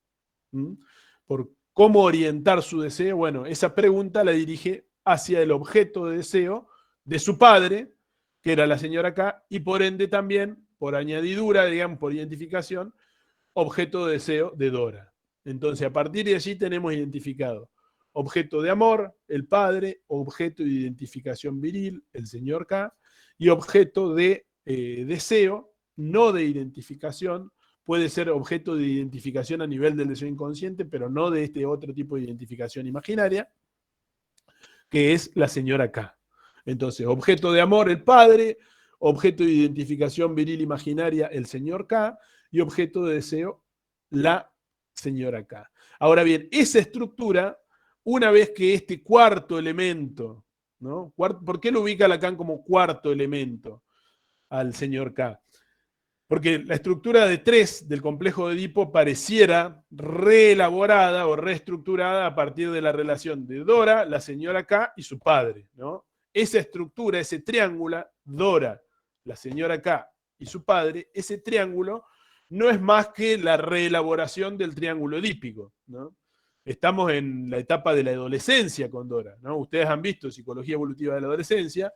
Por cómo orientar su deseo, bueno, esa pregunta la dirige hacia el objeto de deseo de su padre, que era la señora K, y por ende también, por añadidura, digamos, por identificación, objeto de deseo de Dora. Entonces, a partir de allí tenemos identificado objeto de amor, el padre, objeto de identificación viril, el señor K, y objeto de deseo, no de identificación, puede ser objeto de identificación a nivel del deseo inconsciente, pero no de este otro tipo de identificación imaginaria, que es la señora K. Entonces, objeto de amor, el padre, objeto de identificación viril imaginaria, el señor K, y objeto de deseo, la señora K. Ahora bien, esa estructura, una vez que este cuarto elemento, ¿no? ¿Por qué lo ubica Lacan como cuarto elemento al señor K? Porque la estructura de 3 del complejo de Edipo pareciera reelaborada o reestructurada a partir de la relación de Dora, la señora K y su padre, ¿no? Esa estructura, ese triángulo, Dora, la señora K y su padre, ese triángulo no es más que la reelaboración del triángulo edípico, ¿no? Estamos en la etapa de la adolescencia con Dora, ¿no? Ustedes han visto Psicología Evolutiva de la Adolescencia.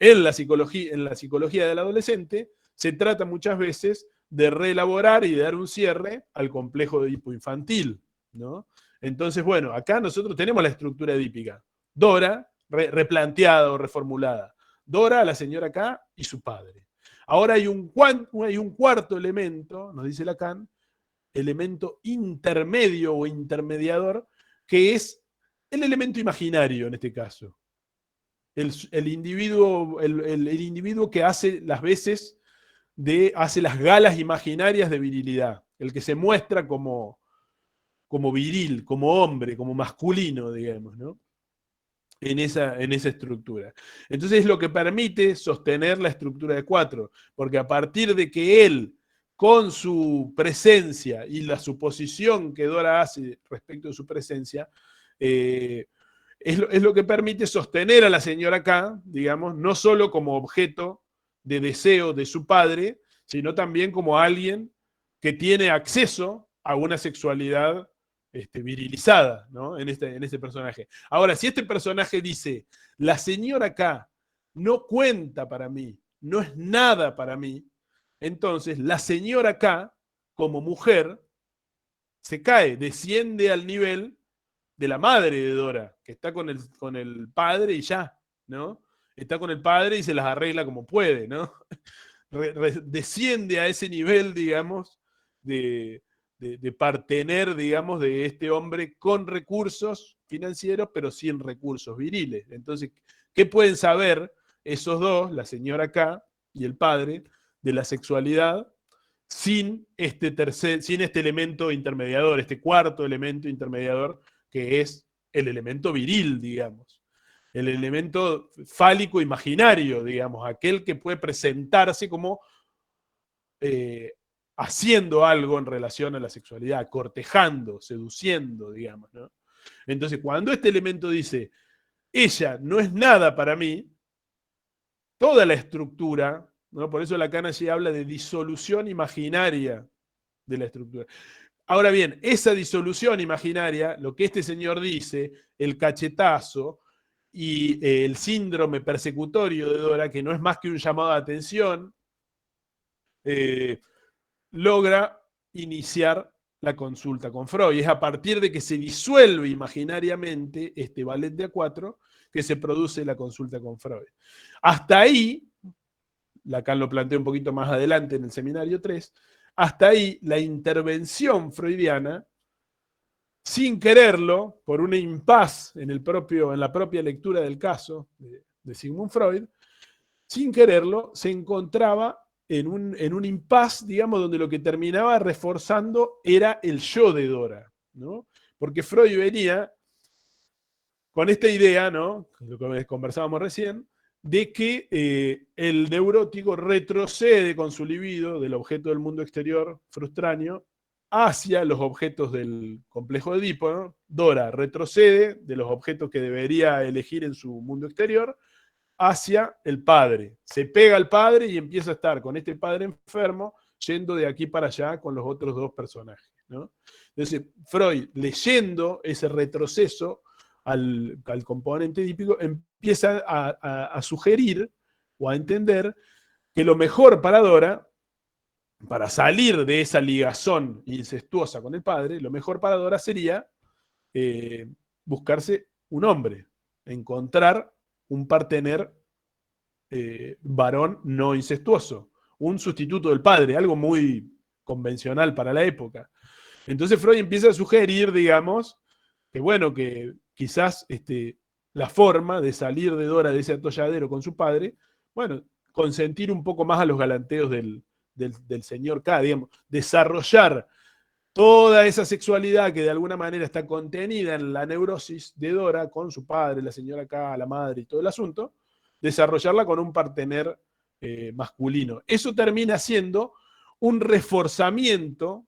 En la psicología del adolescente se trata muchas veces de reelaborar y de dar un cierre al complejo de Edipo infantil, ¿no? Entonces, bueno, acá nosotros tenemos la estructura edípica. Dora, replanteada o reformulada. Dora, la señora K y su padre. Ahora hay un cuarto elemento, nos dice Lacan, elemento intermedio o intermediador, que es el elemento imaginario en este caso. El individuo que hace las veces hace las galas imaginarias de virilidad, el que se muestra como viril, como hombre, como masculino, digamos, ¿no? En esa estructura. Entonces es lo que permite sostener la estructura de 4, porque a partir de que él, con su presencia y la suposición que Dora hace respecto de su presencia, es lo que permite sostener a la señora K, digamos, no solo como objeto de deseo de su padre, sino también como alguien que tiene acceso a una sexualidad virilizada, ¿no? en este personaje. Ahora, si este personaje dice, la señora K no cuenta para mí, no es nada para mí, entonces la señora K, como mujer, se cae, desciende al nivel de la madre de Dora, que está con el padre y ya, ¿no? Está con el padre y se las arregla como puede, ¿no? Desciende a ese nivel, digamos, de partener, digamos, de este hombre con recursos financieros, pero sin recursos viriles. Entonces, ¿qué pueden saber esos dos, la señora K y el padre, de la sexualidad sin este elemento intermediador, este cuarto elemento intermediador, que es el elemento viril, digamos? El elemento fálico imaginario, digamos, aquel que puede presentarse como haciendo algo en relación a la sexualidad, cortejando, seduciendo, digamos, ¿no? Entonces, cuando este elemento dice, ella no es nada para mí, toda la estructura, ¿no? Por eso Lacan allí habla de disolución imaginaria de la estructura. Ahora bien, esa disolución imaginaria, lo que este señor dice, el cachetazo y el síndrome persecutorio de Dora, que no es más que un llamado de atención, logra iniciar la consulta con Freud. Es a partir de que se disuelve imaginariamente este ballet de A4 que se produce la consulta con Freud. Hasta ahí, Lacan lo plantea un poquito más adelante en el seminario 3, hasta ahí la intervención freudiana, sin quererlo, por un impas en la propia lectura del caso de Sigmund Freud, sin quererlo, se encontraba en un impas, digamos, donde lo que terminaba reforzando era el yo de Dora, ¿no? Porque Freud venía con esta idea, ¿no? Lo que conversábamos recién, de que el neurótico retrocede con su libido del objeto del mundo exterior frustráneo hacia los objetos del complejo de Edipo, ¿no? Dora retrocede de los objetos que debería elegir en su mundo exterior hacia el padre. Se pega al padre y empieza a estar con este padre enfermo yendo de aquí para allá con los otros dos personajes, ¿no? Entonces, Freud, leyendo ese retroceso al componente edípico, empieza a sugerir o a entender que lo mejor para Dora, para salir de esa ligazón incestuosa con el padre, lo mejor para Dora sería buscarse un hombre, encontrar un partener varón no incestuoso, un sustituto del padre, algo muy convencional para la época. Entonces Freud empieza a sugerir, digamos, que bueno, que quizás la forma de salir de Dora de ese atolladero con su padre, bueno, consentir un poco más a los galanteos del señor K, digamos, desarrollar toda esa sexualidad que de alguna manera está contenida en la neurosis de Dora con su padre, la señora K, la madre y todo el asunto, desarrollarla con un partener masculino. Eso termina siendo un reforzamiento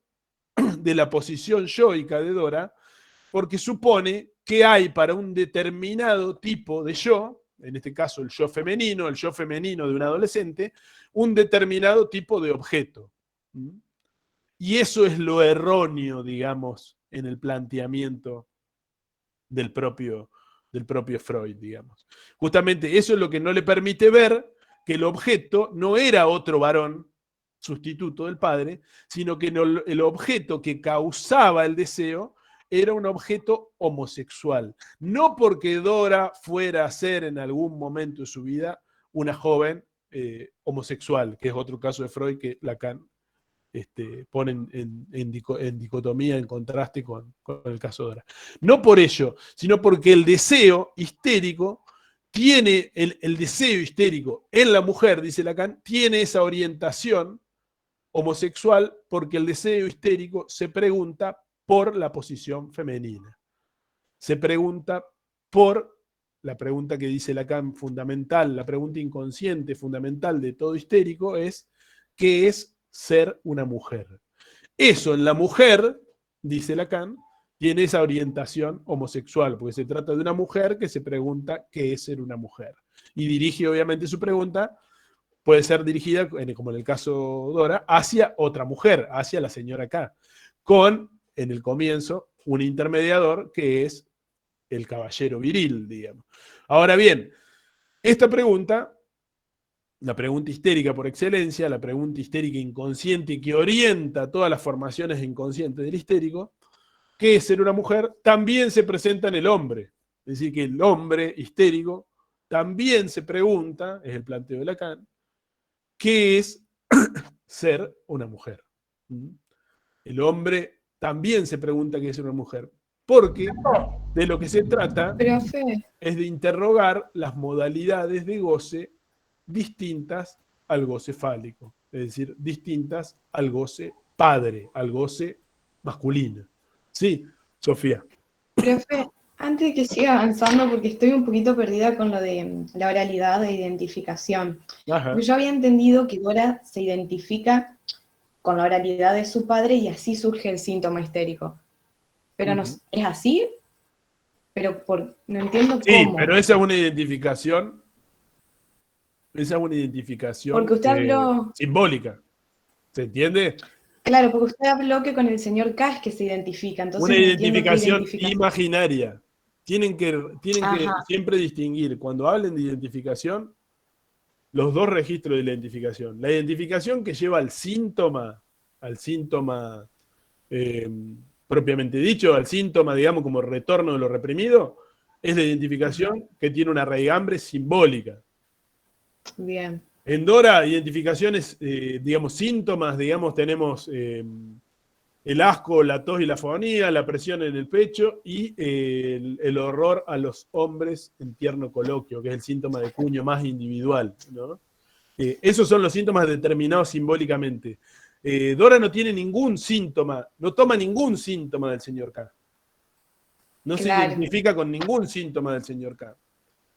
de la posición yoica de Dora, porque supone que hay para un determinado tipo de yo, en este caso el yo femenino de un adolescente, un determinado tipo de objeto. Y eso es lo erróneo, digamos, en el planteamiento del propio Freud, digamos. Justamente eso es lo que no le permite ver que el objeto no era otro varón sustituto del padre, sino que el objeto que causaba el deseo era un objeto homosexual. No porque Dora fuera a ser en algún momento de su vida una joven homosexual, que es otro caso de Freud que Lacan pone en dicotomía, en contraste con el caso de Dora. No por ello, sino porque el deseo histérico tiene, el deseo histérico en la mujer, dice Lacan, tiene esa orientación homosexual porque el deseo histérico se pregunta por la posición femenina. Se pregunta por la pregunta que dice Lacan fundamental, la pregunta inconsciente fundamental de todo histérico es ¿qué es ser una mujer? Eso en la mujer, dice Lacan, tiene esa orientación homosexual, porque se trata de una mujer que se pregunta qué es ser una mujer. Y dirige obviamente su pregunta, puede ser dirigida, como en el caso Dora, hacia otra mujer, hacia la señora K, con, en el comienzo, un intermediador que es el caballero viril, digamos. Ahora bien, esta pregunta la pregunta histérica por excelencia, la pregunta histérica inconsciente que orienta todas las formaciones inconscientes del histérico, ¿qué es ser una mujer? También se presenta en el hombre. Es decir, que el hombre histérico también se pregunta, es el planteo de Lacan, ¿qué es ser una mujer? El hombre también se pregunta qué es ser una mujer, porque de lo que se trata Profe, es de interrogar las modalidades de goce distintas al goce fálico, es decir, distintas al goce padre, al goce masculino. Sí, Sofía. profe, antes de que siga avanzando, porque estoy un poquito perdida con lo de la oralidad e identificación. Ajá. Porque yo había entendido que Dora se identifica con la oralidad de su padre y así surge el síntoma histérico. Pero no, Ujú. ¿es así? Pero no entiendo Sí, cómo. pero esa es una identificación. Esa es una identificación Porque usted habló, simbólica. ¿Se entiende? claro, porque usted habló que con el señor K es que se identifica, entonces Una no entiendo qué identificación identificación. imaginaria. Tienen que Ajá. siempre distinguir, cuando hablen de identificación, los dos registros de la identificación. La identificación que lleva al síntoma eh, propiamente dicho, al síntoma, digamos, como retorno de lo reprimido, es la identificación que tiene una raigambre simbólica. Bien. En Dora, identificaciones, digamos, síntomas, digamos, tenemos el asco, la tos y la afonía, la presión en el pecho y el horror a los hombres en tierno coloquio, que es el síntoma de cuño más individual, ¿no? Esos son los síntomas determinados simbólicamente. Dora no tiene ningún síntoma, no toma ningún síntoma del señor K. No se Claro. identifica con ningún síntoma del señor K.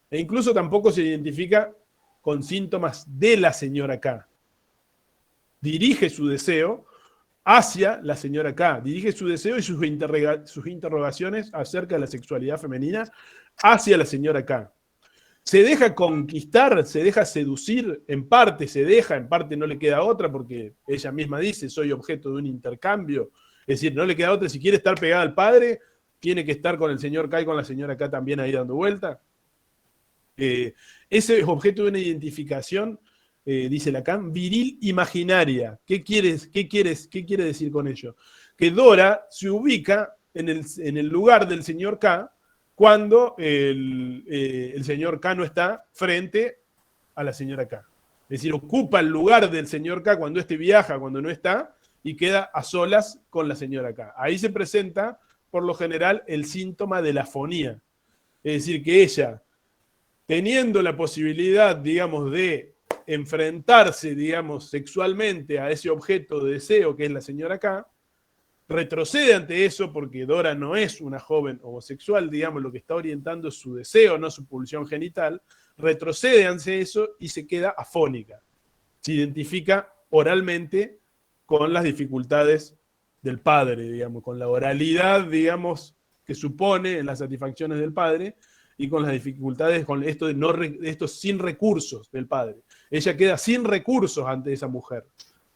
E incluso tampoco se identifica con síntomas de la señora K. Dirige su deseo hacia la señora K. Dirige su deseo y sus interrogaciones acerca de la sexualidad femenina hacia la señora K. Se deja conquistar, se deja seducir, en parte se deja, en parte no le queda otra, porque ella misma dice, soy objeto de un intercambio. Es decir, no le queda otra, si quiere estar pegada al padre, tiene que estar con el señor K y con la señora K también ahí dando vuelta. Ese es objeto de una identificación, dice Lacan, viril imaginaria. ¿Qué quiere decir con ello? Que Dora se ubica en el lugar del señor K cuando el señor K no está frente a la señora K. Es decir, ocupa el lugar del señor K cuando éste viaja, cuando no está, y queda a solas con la señora K. Ahí se presenta, por lo general, el síntoma de la afonía. Es decir, que ella, teniendo la posibilidad, digamos, de enfrentarse, digamos, sexualmente a ese objeto de deseo que es la señora K, retrocede ante eso porque Dora no es una joven homosexual, digamos, lo que está orientando es su deseo, no su pulsión genital, retrocede ante eso y se queda afónica. Se identifica oralmente con las dificultades del padre, digamos, con la oralidad, digamos, que supone en las satisfacciones del padre y con las dificultades, con esto de esto sin recursos del padre. Ella queda sin recursos ante esa mujer.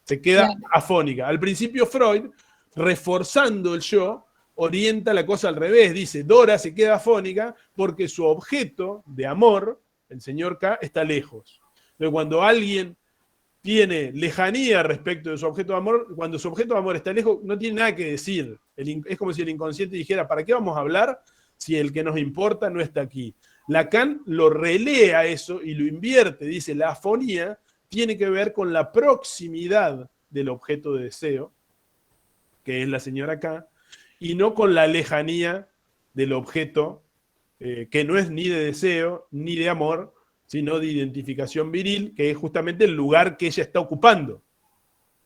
Se queda afónica. Al principio Freud, reforzando el yo, orienta la cosa al revés. Dice, Dora se queda afónica porque su objeto de amor, el señor K, está lejos. Entonces, cuando alguien tiene lejanía respecto de su objeto de amor, cuando su objeto de amor está lejos, no tiene nada que decir. Es como si el inconsciente dijera, ¿para qué vamos a hablar si el que nos importa no está aquí? Lacan lo relea eso y lo invierte. Dice, la afonía tiene que ver con la proximidad del objeto de deseo, que es la señora K, y no con la lejanía del objeto, que no es ni de deseo, ni de amor, sino de identificación viril, que es justamente el lugar que ella está ocupando.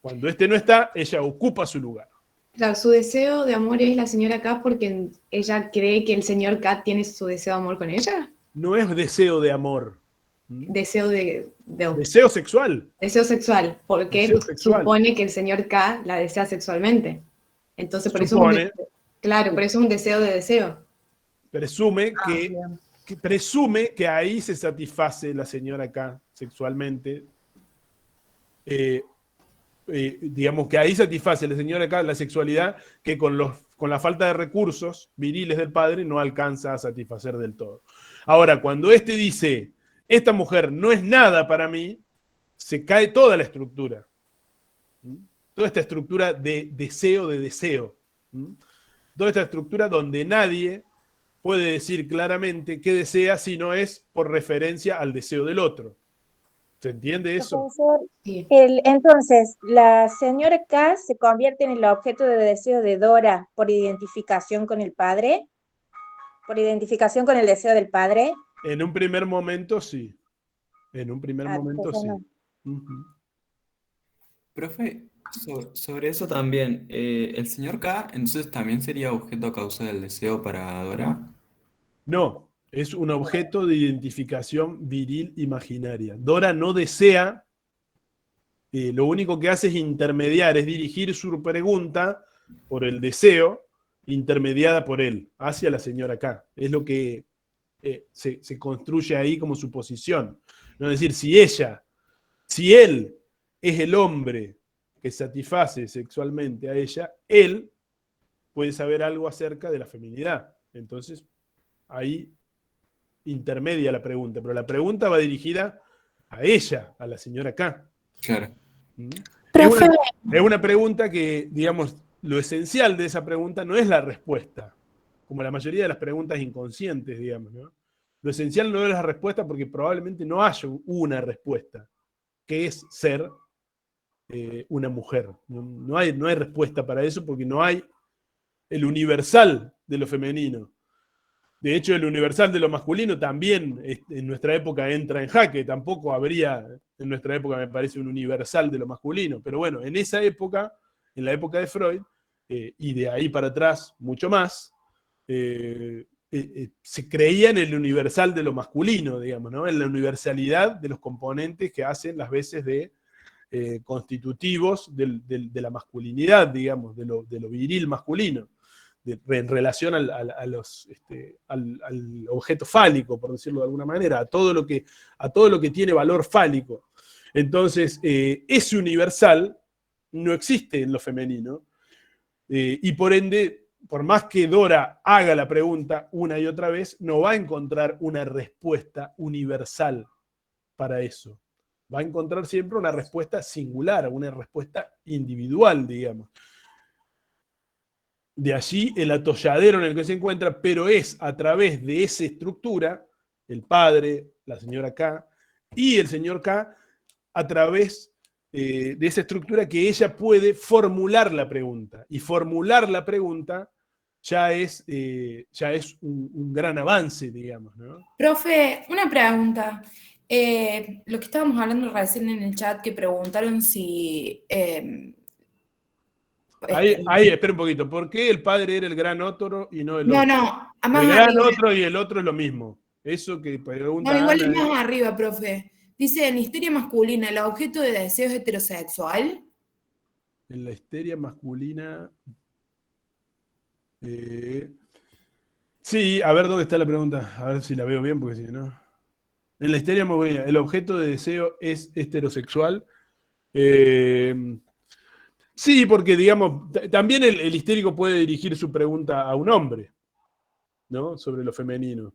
Cuando este no está, ella ocupa su lugar. Claro, su deseo de amor es la señora K porque ella cree que el señor K tiene su deseo de amor con ella. No es deseo de amor. Deseo Deseo sexual. Deseo sexual, porque Deseo sexual. supone que el señor K la desea sexualmente. Entonces, por eso Supone. claro, por eso es un deseo de deseo. Presume Bien. que presume que ahí se satisface la señora K sexualmente. Digamos que ahí satisface la señora K la sexualidad que con la falta de recursos viriles del padre no alcanza a satisfacer del todo. Ahora, cuando este dice, esta mujer no es nada para mí, se cae toda la estructura. Toda esta estructura de deseo. Toda esta estructura donde nadie puede decir claramente qué desea si no es por referencia al deseo del otro. ¿Se entiende eso? Profesor, Sí. entonces, la señora K se convierte en el objeto de deseo de Dora por identificación con el padre, por identificación con el deseo del padre. En un primer momento sí. En un primer momento entonces sí. no. Ujú. Profe, sobre eso también, ¿el señor K entonces también sería objeto a causa del deseo para Dora? No, es un objeto de identificación viril imaginaria. Dora no desea, lo único que hace es intermediar, es dirigir su pregunta por el deseo, intermediada por él, hacia la señora K. Es lo que se construye ahí como suposición. ¿No? Es decir, si él es el hombre que satisface sexualmente a ella, él puede saber algo acerca de la feminidad. Entonces, ahí intermedia la pregunta, pero la pregunta va dirigida a ella, a la señora K. Claro. Profe, Es una pregunta que, digamos, lo esencial de esa pregunta no es la respuesta, como la mayoría de las preguntas inconscientes, digamos, ¿no? Lo esencial no es la respuesta porque probablemente no haya una respuesta, que es ser una mujer. No hay respuesta para eso porque no hay el universal de lo femenino. De hecho, el universal de lo masculino también en nuestra época entra en jaque. Tampoco habría, en nuestra época me parece, un universal de lo masculino. Pero bueno, en esa época, en la época de Freud, y de ahí para atrás mucho más, se creía en el universal de lo masculino, digamos, ¿no? En la universalidad de los componentes que hacen las veces de constitutivos de la masculinidad, digamos, de lo viril masculino. En relación al objeto fálico, por decirlo de alguna manera, a todo lo que tiene valor fálico. Entonces, ese universal no existe en lo femenino, y por ende, por más que Dora haga la pregunta una y otra vez, no va a encontrar una respuesta universal para eso. Va a encontrar siempre una respuesta singular, una respuesta individual, digamos. De allí el atolladero en el que se encuentra, pero es a través de esa estructura, el padre, la señora K y el señor K, a través de esa estructura que ella puede formular la pregunta. Y formular la pregunta ya es un gran avance, digamos, ¿no? Profe, una pregunta. Lo que estábamos hablando recién en el chat, que preguntaron si... Ahí, espera un poquito. ¿Por qué el padre era el gran otro y no el no, otro? no, El más gran arriba. otro y el otro es lo mismo. Eso que pregunta No, igual Ana es más arriba, profe. Dice, en histeria masculina, ¿el objeto de deseo es heterosexual? en la histeria masculina. Sí, a ver dónde está la pregunta. A ver si la veo bien, porque si no. En la histeria masculina, ¿el objeto de deseo es heterosexual? Sí, porque digamos, también el histérico puede dirigir su pregunta a un hombre, ¿no? Sobre lo femenino.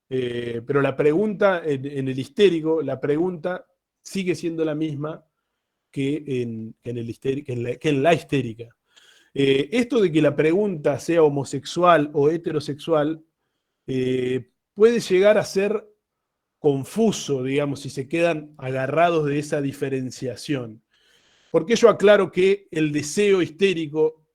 Pero la pregunta en el histérico, la pregunta sigue siendo la misma que en la histérica. Esto de que la pregunta sea homosexual o heterosexual puede llegar a ser confuso, digamos, si se quedan agarrados de esa diferenciación. ¿Por qué yo aclaro que el deseo histérico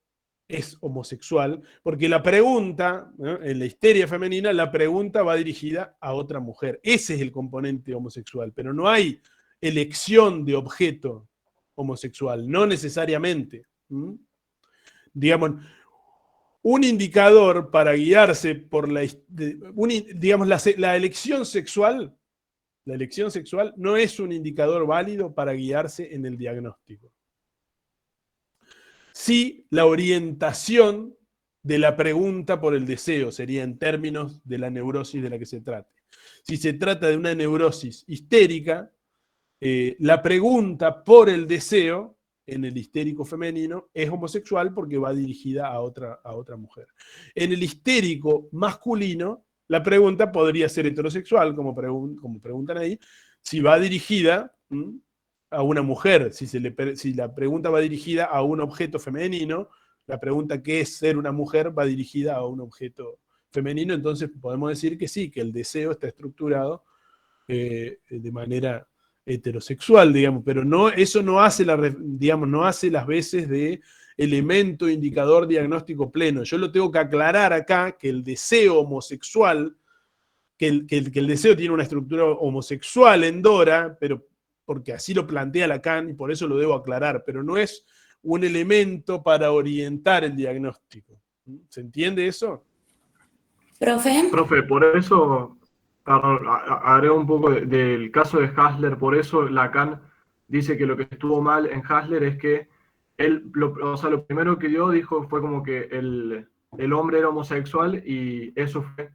es homosexual? Porque la pregunta, ¿no? En la histeria femenina, la pregunta va dirigida a otra mujer. Ese es el componente homosexual, pero no hay elección de objeto homosexual, no necesariamente. Digamos, un indicador para guiarse por digamos, la elección sexual. La elección sexual no es un indicador válido para guiarse en el diagnóstico. Sí, la orientación de la pregunta por el deseo sería en términos de la neurosis de la que se trate. Si se trata de una neurosis histérica, la pregunta por el deseo en el histérico femenino es homosexual porque va dirigida a otra mujer. En el histérico masculino, la pregunta podría ser heterosexual, como preguntan ahí, si va dirigida a una mujer. Si la pregunta va dirigida a un objeto femenino, la pregunta ¿qué es ser una mujer? Va dirigida a un objeto femenino. Entonces podemos decir que sí, que el deseo está estructurado de manera heterosexual, digamos, pero no, eso no hace, no hace las veces de elemento indicador diagnóstico pleno. Yo lo tengo que aclarar acá, que el deseo homosexual, que el deseo tiene una estructura homosexual en Dora, pero porque así lo plantea Lacan y por eso lo debo aclarar, pero no es un elemento para orientar el diagnóstico. ¿Se entiende eso? Profe, Profe, por eso, agrego un poco del caso de Hasler, por eso Lacan dice que lo que estuvo mal en Hasler es que él, o sea, lo primero que dijo fue como que el hombre era homosexual y eso fue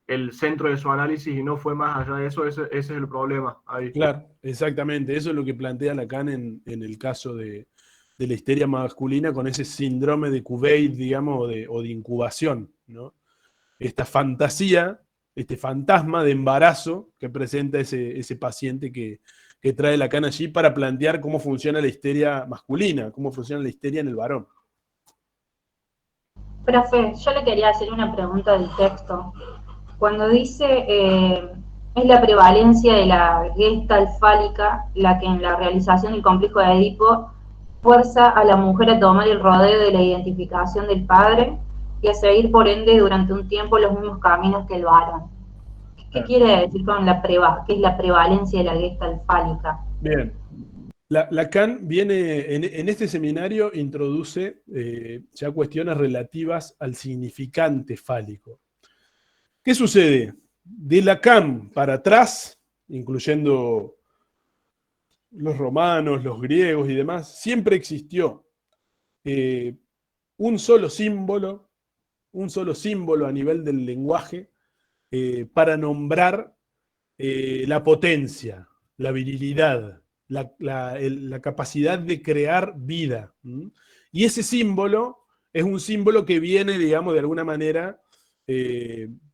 el centro de su análisis y no fue más allá de eso, ese es el problema ahí. Claro, exactamente, eso es lo que plantea Lacan en el caso de la histeria masculina con ese síndrome de Couveil, digamos, o de incubación, ¿no? Esta fantasía, este fantasma de embarazo que presenta ese paciente que trae Lacan allí para plantear cómo funciona la histeria masculina, cómo funciona la histeria en el varón. Profe, yo le quería hacer una pregunta del texto. Cuando dice es la prevalencia de la gestalt fálica la que en la realización del complejo de Edipo fuerza a la mujer a tomar el rodeo de la identificación del padre y a seguir por ende durante un tiempo los mismos caminos que el varón. ¿Qué quiere decir con qué es la prevalencia de la gestalt fálica? Bien. Lacan viene, en este seminario introduce ya cuestiones relativas al significante fálico. ¿Qué sucede? De Lacan para atrás, incluyendo los romanos, los griegos y demás, siempre existió un solo símbolo a nivel del lenguaje para nombrar la potencia, la virilidad, la capacidad de crear vida. Y ese símbolo es un símbolo que viene, digamos, de alguna manera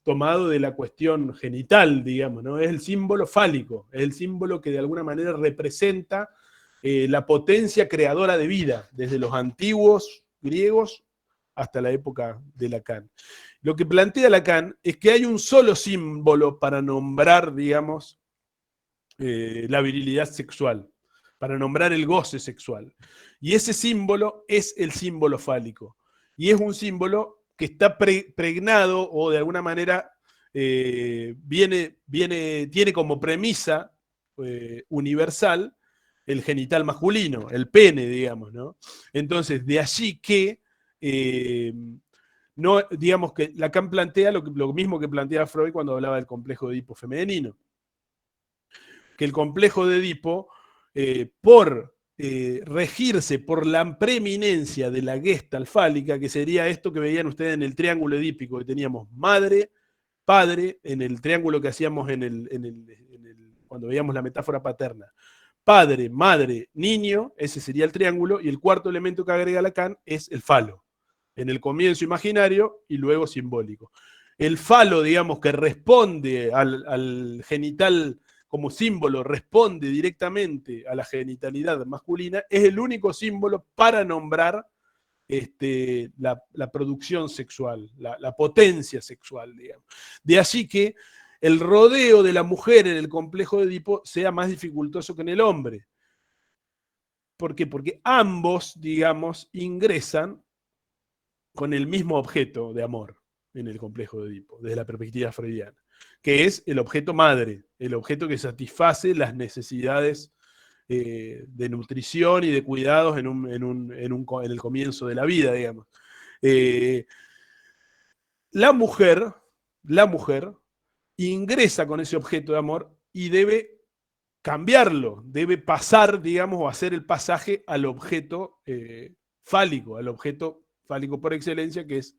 tomado de la cuestión genital, digamos, ¿no? Es el símbolo fálico, es el símbolo que de alguna manera representa la potencia creadora de vida, desde los antiguos griegos hasta la época de Lacan. Lo que plantea Lacan es que hay un solo símbolo para nombrar, digamos, la virilidad sexual, para nombrar el goce sexual. Y ese símbolo es el símbolo fálico. Y es un símbolo que está pregnado o de alguna manera tiene como premisa universal el genital masculino, el pene, digamos, ¿no? Entonces, de allí que no, digamos que Lacan plantea lo mismo que planteaba Freud cuando hablaba del complejo de Edipo femenino. Que el complejo de Edipo, por regirse por la preeminencia de la gestalt fálica, que sería esto que veían ustedes en el triángulo edípico, que teníamos madre, padre, en el triángulo que hacíamos cuando veíamos la metáfora paterna. Padre, madre, niño, ese sería el triángulo, y el cuarto elemento que agrega Lacan es el falo, en el comienzo imaginario y luego simbólico. El falo, digamos, que responde al genital como símbolo, responde directamente a la genitalidad masculina, es el único símbolo para nombrar la producción sexual, la potencia sexual, digamos. De allí que el rodeo de la mujer en el complejo de Edipo sea más dificultoso que en el hombre. ¿Por qué? Porque ambos, digamos, ingresan con el mismo objeto de amor en el complejo de Edipo, desde la perspectiva freudiana, que es el objeto madre, el objeto que satisface las necesidades de nutrición y de cuidados en el comienzo de la vida, digamos. La mujer ingresa con ese objeto de amor y debe cambiarlo, debe pasar, digamos, o hacer el pasaje al objeto fálico, al objeto fálico por excelencia, que es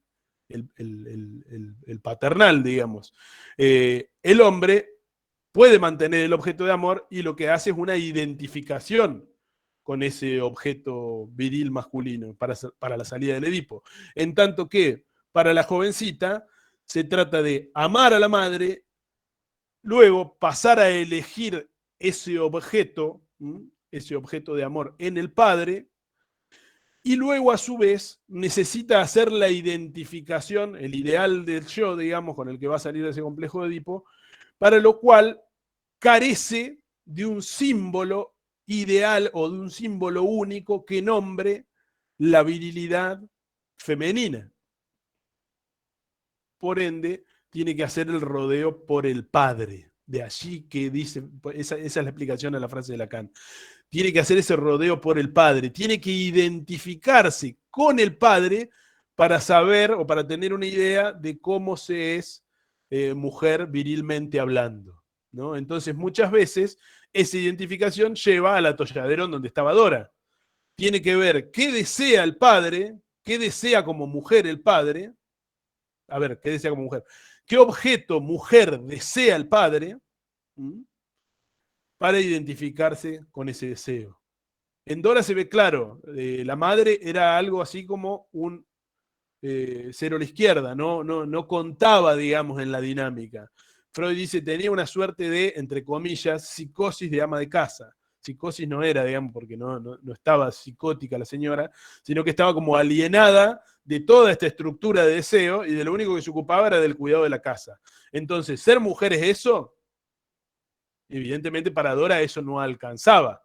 el paternal, digamos. El hombre puede mantener el objeto de amor y lo que hace es una identificación con ese objeto viril masculino para la salida del Edipo. En tanto que para la jovencita se trata de amar a la madre, luego pasar a elegir ese objeto, ese objeto de amor en el padre, y luego a su vez necesita hacer la identificación, el ideal del yo, digamos, con el que va a salir de ese complejo de Edipo, para lo cual carece de un símbolo ideal o de un símbolo único que nombre la virilidad femenina. Por ende, tiene que hacer el rodeo por el padre. De allí que dice, esa es la explicación a la frase de Lacan. Tiene que hacer ese rodeo por el padre, tiene que identificarse con el padre para saber o para tener una idea de cómo se es mujer virilmente hablando, ¿no? Entonces, muchas veces esa identificación lleva al atolladero en donde estaba Dora. Tiene que ver qué desea el padre, qué desea como mujer el padre. A ver, ¿qué desea como mujer? ¿Qué objeto mujer desea el padre? Para identificarse con ese deseo. En Dora se ve claro, la madre era algo así como un cero a la izquierda, no contaba, digamos, en la dinámica. Freud dice, tenía una suerte de, entre comillas, psicosis de ama de casa. Psicosis no era, digamos, porque no estaba psicótica la señora, sino que estaba como alienada de toda esta estructura de deseo y de lo único que se ocupaba era del cuidado de la casa. Entonces, ¿ser mujer es eso? Evidentemente para Dora eso no alcanzaba.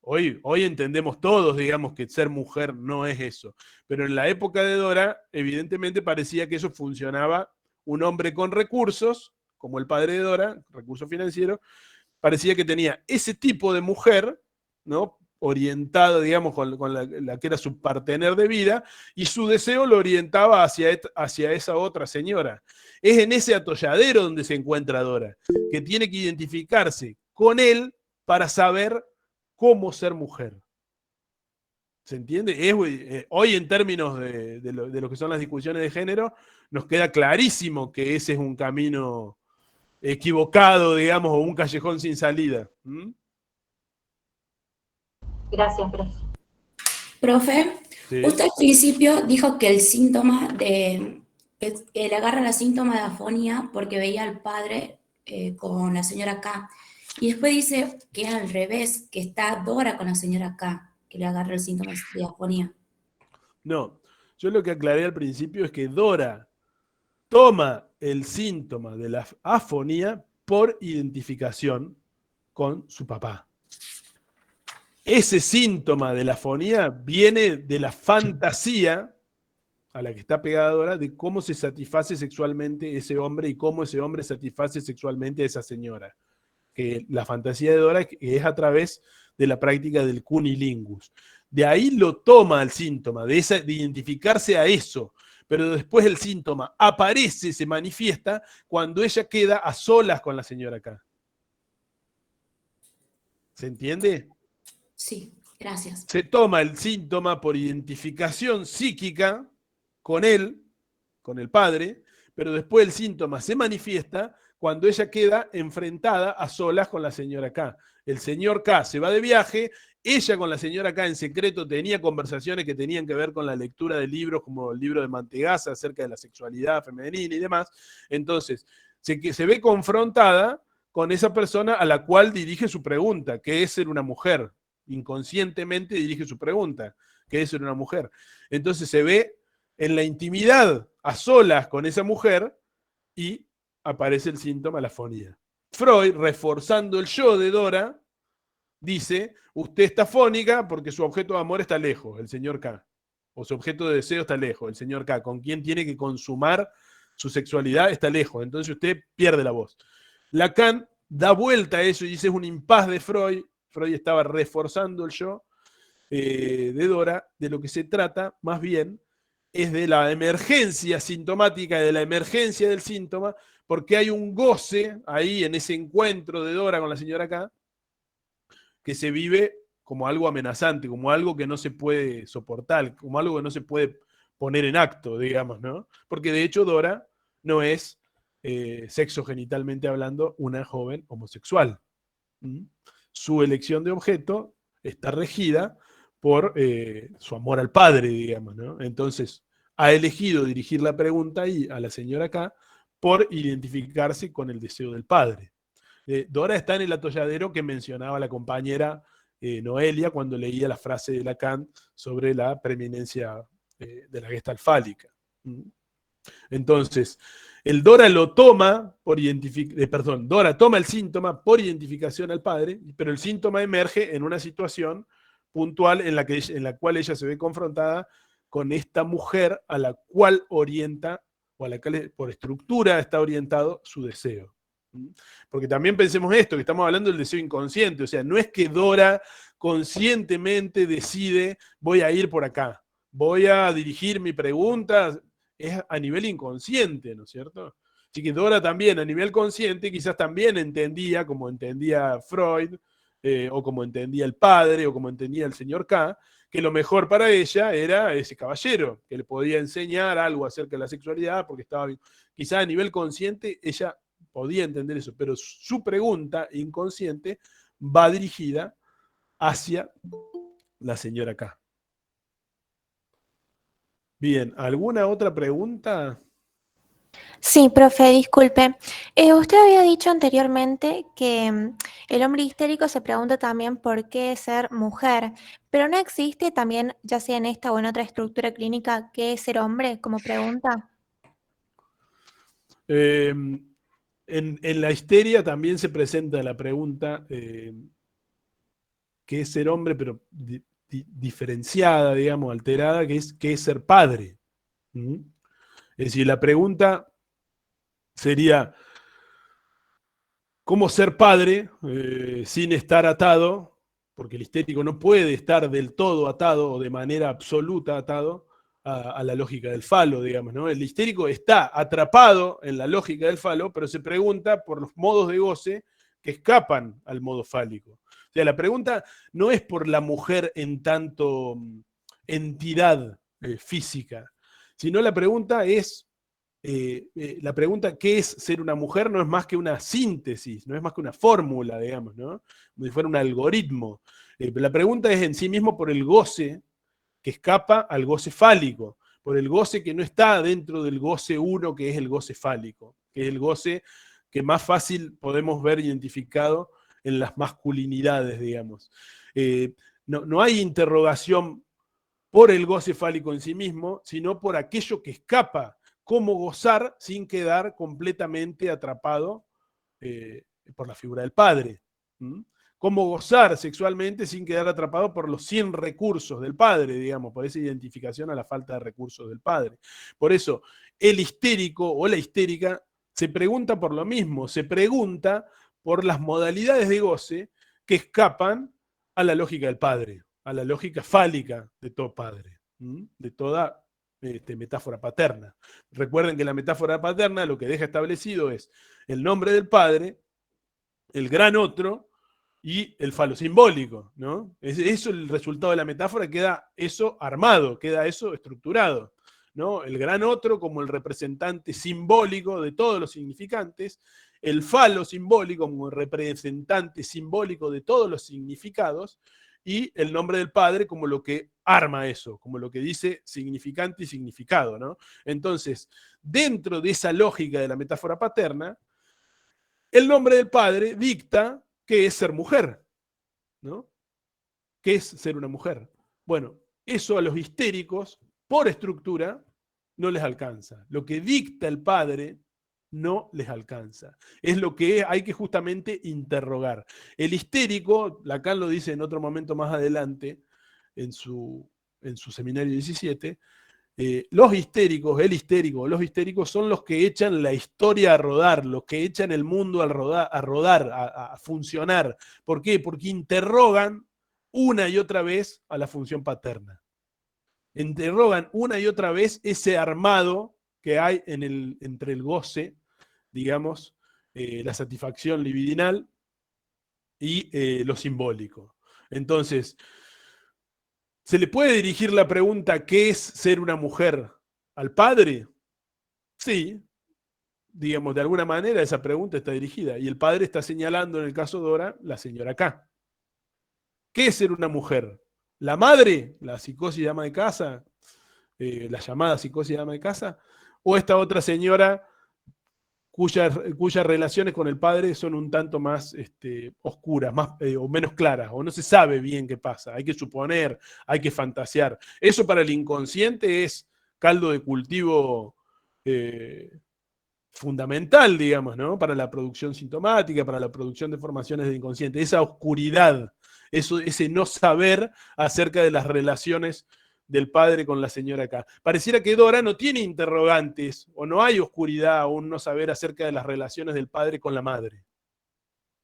Hoy entendemos todos, digamos, que ser mujer no es eso. Pero en la época de Dora, evidentemente parecía que eso funcionaba. Un hombre con recursos, como el padre de Dora, recursos financieros, parecía que tenía ese tipo de mujer, ¿no? Orientada, digamos, con la que era su partener de vida, y su deseo lo orientaba hacia esa otra señora. Es en ese atolladero donde se encuentra Dora, que tiene que identificarse con él para saber cómo ser mujer. ¿Se entiende? Hoy en términos de lo que son las discusiones de género, nos queda clarísimo que ese es un camino equivocado, digamos, o un callejón sin salida. Gracias, profe. Profe, Sí. usted al principio dijo que el síntoma de... que le agarra la síntoma de afonía porque veía al padre con la señora K. Y después dice que es al revés, que está Dora con la señora K, que le agarra el síntoma de afonía. No, yo lo que aclaré al principio es que Dora toma el síntoma de la afonía por identificación con su papá. Ese síntoma de la afonía viene de la fantasía a la que está pegada Dora de cómo se satisface sexualmente ese hombre y cómo ese hombre satisface sexualmente a esa señora. Que la fantasía de Dora es a través de la práctica del cunilingus. De ahí lo toma el síntoma, de identificarse a eso, pero después el síntoma aparece, se manifiesta, cuando ella queda a solas con la señora K. ¿Se entiende? Sí, gracias. Se toma el síntoma por identificación psíquica con él, con el padre, pero después el síntoma se manifiesta cuando ella queda enfrentada a solas con la señora K. El señor K se va de viaje, ella con la señora K en secreto tenía conversaciones que tenían que ver con la lectura de libros como el libro de Mantegazza acerca de la sexualidad femenina y demás. Entonces, se ve confrontada con esa persona a la cual dirige su pregunta, que es ser una mujer. Inconscientemente dirige su pregunta, que es ser una mujer. Entonces se ve en la intimidad, a solas con esa mujer, y aparece el síntoma, la afonía. Freud, reforzando el yo de Dora, dice, usted está fónica porque su objeto de amor está lejos, el señor K. O su objeto de deseo está lejos, el señor K. Con quien tiene que consumar su sexualidad está lejos. Entonces usted pierde la voz. Lacan da vuelta a eso y dice, es un impas de Freud. Freud estaba reforzando el yo de Dora. De lo que se trata, más bien, es de la emergencia sintomática, de la emergencia del síntoma, porque hay un goce ahí en ese encuentro de Dora con la señora K, que se vive como algo amenazante, como algo que no se puede soportar, como algo que no se puede poner en acto, digamos, ¿no? Porque de hecho Dora no es, sexogenitalmente hablando, una joven homosexual. Su elección de objeto está regida por su amor al padre, digamos, ¿no? Entonces, ha elegido dirigir la pregunta ahí a la señora K por identificarse con el deseo del padre. Dora está en el atolladero que mencionaba la compañera Noelia cuando leía la frase de Lacan sobre la preeminencia de la gestalt fálica. Entonces, el Dora lo toma por Dora toma el síntoma por identificación al padre, pero el síntoma emerge en una situación puntual en la cual ella se ve confrontada con esta mujer a la cual orienta, o a la cual por estructura está orientado su deseo. Porque también pensemos esto, que estamos hablando del deseo inconsciente, o sea, no es que Dora conscientemente decide, voy a ir por acá, voy a dirigir mi pregunta, es a nivel inconsciente, ¿no es cierto? Así que Dora también a nivel consciente quizás también entendía, como entendía Freud, o como entendía el padre, o como entendía el señor K, que lo mejor para ella era ese caballero, que le podía enseñar algo acerca de la sexualidad, porque estaba bien. Quizás a nivel consciente ella podía entender eso, pero su pregunta inconsciente va dirigida hacia la señora K. Bien, ¿alguna otra pregunta? Sí, profe, disculpe. Usted había dicho anteriormente que el hombre histérico se pregunta también por qué ser mujer, pero ¿no existe también, ya sea en esta o en otra estructura clínica, qué es ser hombre como pregunta? En la histeria también se presenta la pregunta qué es ser hombre, pero diferenciada, digamos, alterada, que es qué es ser padre. Es decir, la pregunta sería cómo ser padre sin estar atado, porque el histérico no puede estar del todo atado o de manera absoluta atado a la lógica del falo, digamos, ¿no? El histérico está atrapado en la lógica del falo, pero se pregunta por los modos de goce que escapan al modo fálico. O sea, la pregunta no es por la mujer en tanto entidad física, sino la pregunta es la pregunta ¿qué es ser una mujer? No es más que una síntesis, no es más que una fórmula, digamos, ¿no? Como si fuera un algoritmo. La pregunta es en sí mismo por el goce que escapa al goce fálico, por el goce que no está dentro del goce uno, que es el goce fálico, que es el goce que más fácil podemos ver identificado en las masculinidades, digamos. No hay interrogación por el goce fálico en sí mismo, sino por aquello que escapa, cómo gozar sin quedar completamente atrapado por la figura del padre. Cómo gozar sexualmente sin quedar atrapado por los 100 recursos del padre, digamos, por esa identificación a la falta de recursos del padre. Por eso, el histérico o la histérica se pregunta por lo mismo, se pregunta por las modalidades de goce que escapan a la lógica del padre, a la lógica fálica de todo padre, de toda metáfora paterna. Recuerden que la metáfora paterna lo que deja establecido es el nombre del padre, el gran otro y el falo simbólico, ¿no? Eso, el resultado de la metáfora, queda eso armado, queda eso estructurado, ¿no? El gran otro como el representante simbólico de todos los significantes, el falo simbólico como el representante simbólico de todos los significados, y el nombre del padre como lo que arma eso, como lo que dice significante y significado, ¿no? Entonces, dentro de esa lógica de la metáfora paterna, el nombre del padre dicta qué es ser mujer, ¿no? ¿Qué es ser una mujer? Bueno, eso a los histéricos, por estructura, no les alcanza. Lo que dicta el padre no les alcanza. Es lo que hay que justamente interrogar. El histérico, Lacan lo dice en otro momento más adelante, en su seminario 17, los histéricos son los que echan la historia a rodar, los que echan el mundo a rodar, a funcionar. ¿Por qué? Porque interrogan una y otra vez a la función paterna. Interrogan una y otra vez ese armado que hay entre el goce, digamos, la satisfacción libidinal y lo simbólico. Entonces, ¿se le puede dirigir la pregunta ¿qué es ser una mujer al padre? Sí, digamos, de alguna manera esa pregunta está dirigida. Y el padre está señalando, en el caso de Dora, la señora K. ¿Qué es ser una mujer? ¿La madre? ¿La psicosis de ama de casa? ¿La llamada psicosis de ama de casa? ¿O esta otra señora cuyas relaciones con el padre son un tanto más oscuras, o menos claras, o no se sabe bien qué pasa, hay que suponer, hay que fantasear. Eso para el inconsciente es caldo de cultivo fundamental, digamos, ¿no? Para la producción sintomática, para la producción de formaciones del inconsciente, esa oscuridad, ese no saber acerca de las relaciones del padre con la señora K. Pareciera que Dora no tiene interrogantes, o no hay oscuridad, o un no saber acerca de las relaciones del padre con la madre.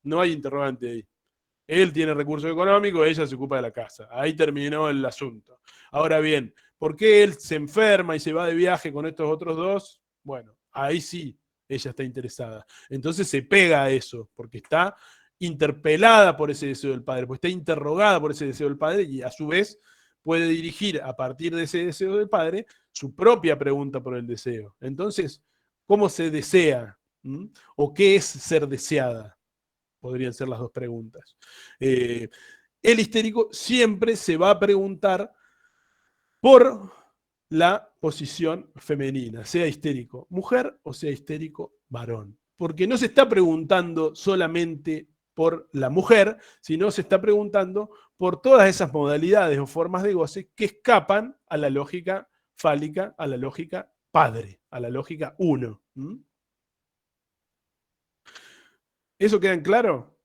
No hay interrogante ahí. Él tiene recursos económicos, ella se ocupa de la casa. Ahí terminó el asunto. Ahora bien, ¿por qué él se enferma y se va de viaje con estos otros dos? Bueno, ahí sí ella está interesada. Entonces se pega a eso, porque está interpelada por ese deseo del padre, porque está interrogada por ese deseo del padre y a su vez puede dirigir a partir de ese deseo del padre su propia pregunta por el deseo. Entonces, ¿cómo se desea? ¿O qué es ser deseada? Podrían ser las dos preguntas. El histérico siempre se va a preguntar por la posición femenina, sea histérico mujer o sea histérico varón. Porque no se está preguntando solamente por la mujer, sino se está preguntando por todas esas modalidades o formas de goce que escapan a la lógica fálica, a la lógica padre, a la lógica uno. ¿Eso queda en claro?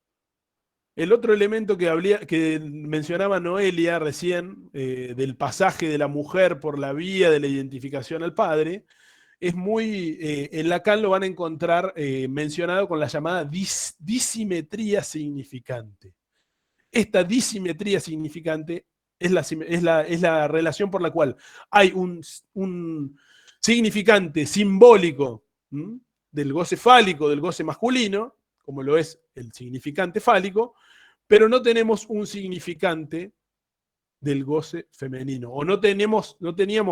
El otro elemento que mencionaba Noelia recién, del pasaje de la mujer por la vía de la identificación al padre, es muy, en Lacan lo van a encontrar mencionado con la llamada disimetría significante. Esta disimetría significante es la relación por la cual hay un significante simbólico del goce fálico, del goce masculino, como lo es el significante fálico, pero no tenemos un significante del goce femenino, o no teníamos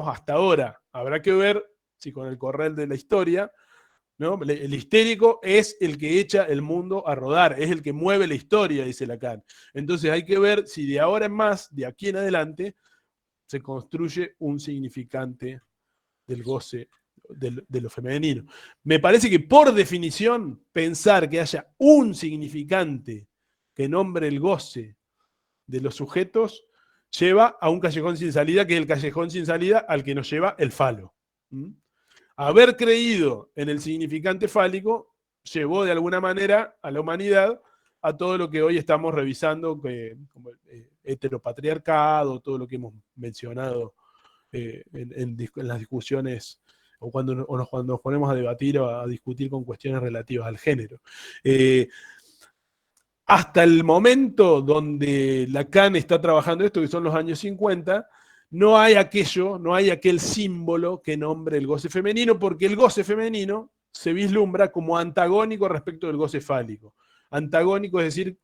hasta ahora. Habrá que ver si con el correr de la historia, ¿no? El histérico es el que echa el mundo a rodar, es el que mueve la historia, dice Lacan. Entonces hay que ver si de ahora en más, de aquí en adelante, se construye un significante del goce de lo femenino. Me parece que por definición, pensar que haya un significante que nombre el goce de los sujetos lleva a un callejón sin salida, que es el callejón sin salida al que nos lleva el falo. Haber creído en el significante fálico llevó de alguna manera a la humanidad a todo lo que hoy estamos revisando, como el heteropatriarcado, todo lo que hemos mencionado en las discusiones, o cuando nos ponemos a debatir o a discutir con cuestiones relativas al género. Hasta el momento donde Lacan está trabajando esto, que son los años 50, no hay aquel símbolo que nombre el goce femenino, porque el goce femenino se vislumbra como antagónico respecto del goce fálico. Antagónico, es decir,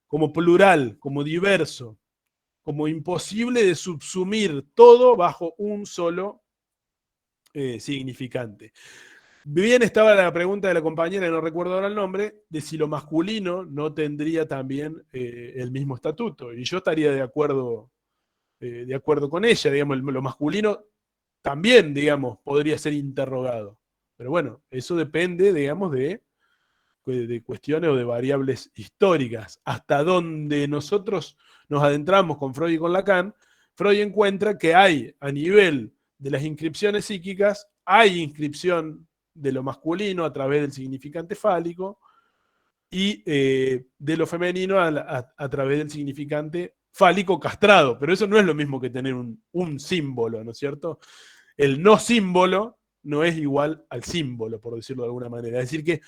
como plural, como diverso, como imposible de subsumir todo bajo un solo significante. Bien estaba la pregunta de la compañera, no recuerdo ahora el nombre, de si lo masculino no tendría también el mismo estatuto. Y yo estaría de acuerdo con ella, digamos, lo masculino también, digamos, podría ser interrogado. Pero bueno, eso depende, digamos, de cuestiones o de variables históricas. Hasta donde nosotros nos adentramos con Freud y con Lacan, Freud encuentra que hay, a nivel de las inscripciones psíquicas, hay inscripción de lo masculino a través del significante fálico y de lo femenino a través del significante fálico castrado, pero eso no es lo mismo que tener un símbolo, ¿no es cierto? El no símbolo no es igual al símbolo, por decirlo de alguna manera. Es decir que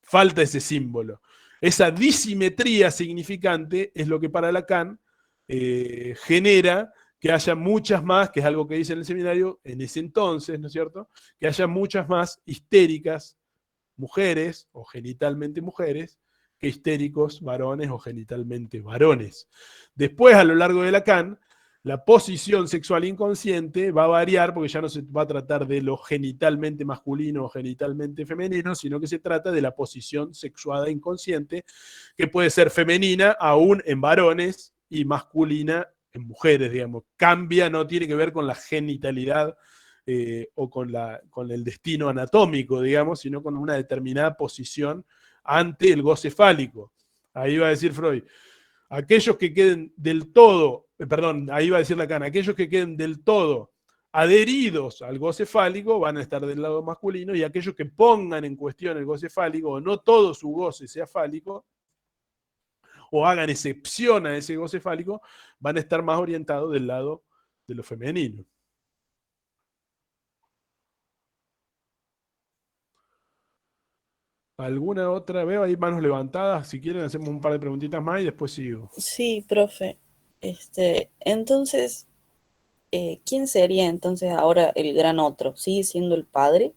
falta ese símbolo. Esa disimetría significante es lo que para Lacan genera que haya muchas más, que es algo que dice en el seminario, en ese entonces, ¿no es cierto? Que haya muchas más histéricas mujeres, o genitalmente mujeres, que histéricos varones o genitalmente varones. Después, a lo largo de Lacan, la posición sexual inconsciente va a variar, porque ya no se va a tratar de lo genitalmente masculino o genitalmente femenino, sino que se trata de la posición sexuada inconsciente, que puede ser femenina aún en varones y masculina en mujeres, digamos. Cambia, no tiene que ver con la genitalidad o con el destino anatómico, digamos, sino con una determinada posición ante el goce fálico. Ahí va a decir Freud, aquellos que queden del todo, ahí va a decir Lacan, aquellos que queden del todo adheridos al goce fálico van a estar del lado masculino, y aquellos que pongan en cuestión el goce fálico, o no todo su goce sea fálico, o hagan excepción a ese goce fálico, van a estar más orientados del lado de lo femenino. ¿Alguna otra? Veo ahí manos levantadas. Si quieren hacemos un par de preguntitas más y después sigo. Sí, profe. Entonces, ¿quién sería entonces ahora el gran otro? ¿Sigue siendo el padre?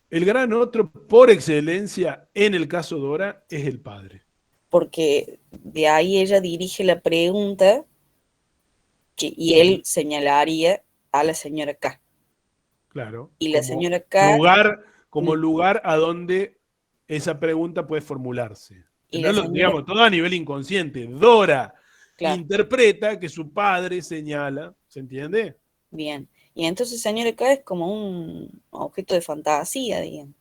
El gran otro, por excelencia, en el caso Dora, es el padre. Porque de ahí ella dirige la pregunta y él señalaría a la señora K. Claro. Y la señora K... Como lugar a donde esa pregunta puede formularse. Digamos, todo a nivel inconsciente. Dora interpreta que su padre señala, ¿se entiende? Bien. Y entonces señora K es como un objeto de fantasía, digamos.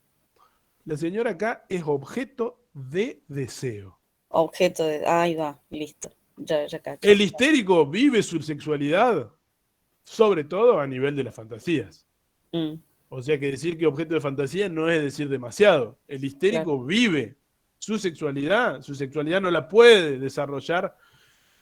La señora K es objeto de deseo. Objeto de... Ahí va, listo. Ya cacho. El histérico vive su sexualidad, sobre todo a nivel de las fantasías. O sea que decir que objeto de fantasía no es decir demasiado. El histérico vive su sexualidad no la puede desarrollar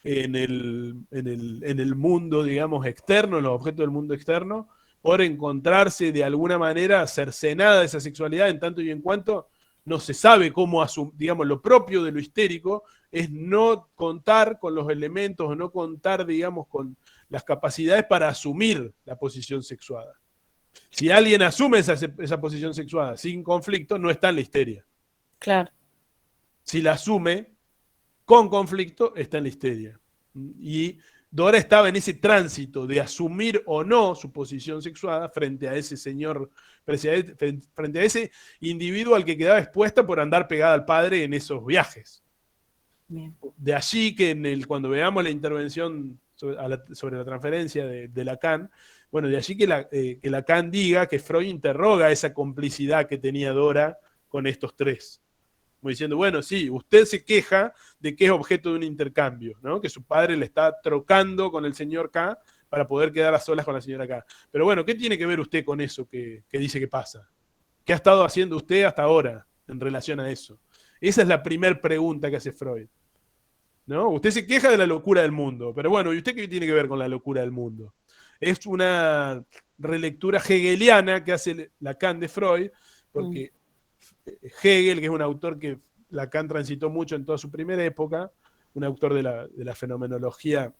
en el mundo, digamos, externo, en los objetos del mundo externo, por encontrarse de alguna manera cercenada esa sexualidad, en tanto y en cuanto no se sabe cómo asumir. Digamos, lo propio de lo histérico es no contar con los elementos, o no contar, digamos, con las capacidades para asumir la posición sexuada. Si alguien asume esa posición sexuada sin conflicto, no está en la histeria. Claro. Si la asume con conflicto, está en la histeria. Y Dora estaba en ese tránsito de asumir o no su posición sexuada frente a ese señor, frente a ese individuo al que quedaba expuesta por andar pegada al padre en esos viajes. Bien. De allí que cuando veamos la intervención sobre la transferencia de Lacan, bueno, de allí que Lacan diga que Freud interroga esa complicidad que tenía Dora con estos tres. Como diciendo, bueno, sí, usted se queja de que es objeto de un intercambio, ¿no? Que su padre le está trocando con el señor K para poder quedar a solas con la señora K. Pero bueno, ¿qué tiene que ver usted con eso que dice que pasa? ¿Qué ha estado haciendo usted hasta ahora en relación a eso? Esa es la primera pregunta que hace Freud, ¿no? Usted se queja de la locura del mundo, pero bueno, ¿y usted qué tiene que ver con la locura del mundo? Es una relectura hegeliana que hace Lacan de Freud, porque Hegel, que es un autor que Lacan transitó mucho en toda su primera época, un autor de la fenomenología,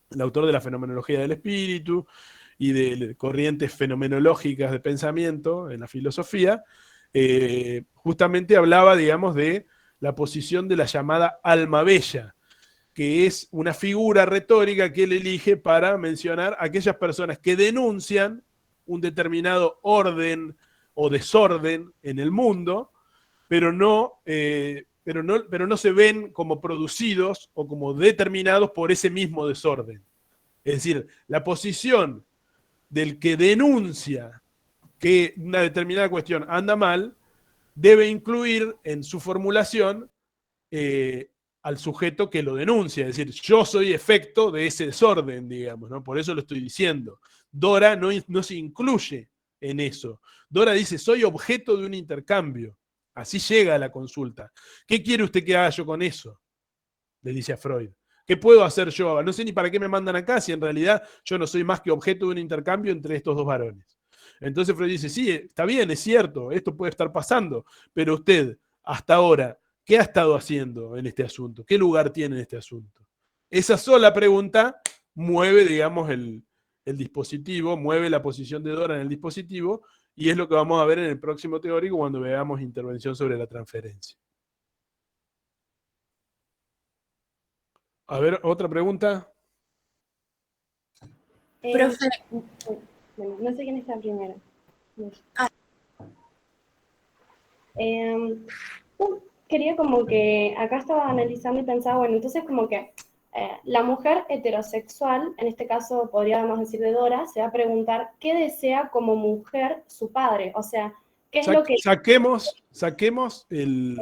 el autor de la fenomenología del espíritu y de corrientes fenomenológicas de pensamiento en la filosofía, justamente hablaba, digamos, de la posición de la llamada alma bella, que es una figura retórica que él elige para mencionar a aquellas personas que denuncian un determinado orden o desorden en el mundo, pero no se ven como producidos o como determinados por ese mismo desorden. Es decir, la posición del que denuncia que una determinada cuestión anda mal debe incluir en su formulación al sujeto que lo denuncia, es decir, yo soy efecto de ese desorden, digamos, ¿no? Por eso lo estoy diciendo. Dora no se incluye en eso. Dora dice, soy objeto de un intercambio. Así llega a la consulta. ¿Qué quiere usted que haga yo con eso? Le dice a Freud. ¿Qué puedo hacer yo? No sé ni para qué me mandan acá, si en realidad yo no soy más que objeto de un intercambio entre estos dos varones. Entonces Freud dice, sí, está bien, es cierto, esto puede estar pasando, pero usted, hasta ahora, ¿qué ha estado haciendo en este asunto? ¿Qué lugar tiene en este asunto? Esa sola pregunta mueve, digamos, el dispositivo, mueve la posición de Dora en el dispositivo, y es lo que vamos a ver en el próximo teórico cuando veamos intervención sobre la transferencia. A ver, otra pregunta. Profe. Bueno, no sé quién está primero. Quería como que, acá estaba analizando y pensaba, bueno, entonces como que La mujer heterosexual, en este caso podríamos decir de Dora, se va a preguntar qué desea como mujer su padre, o sea, qué es lo que... Saquemos el...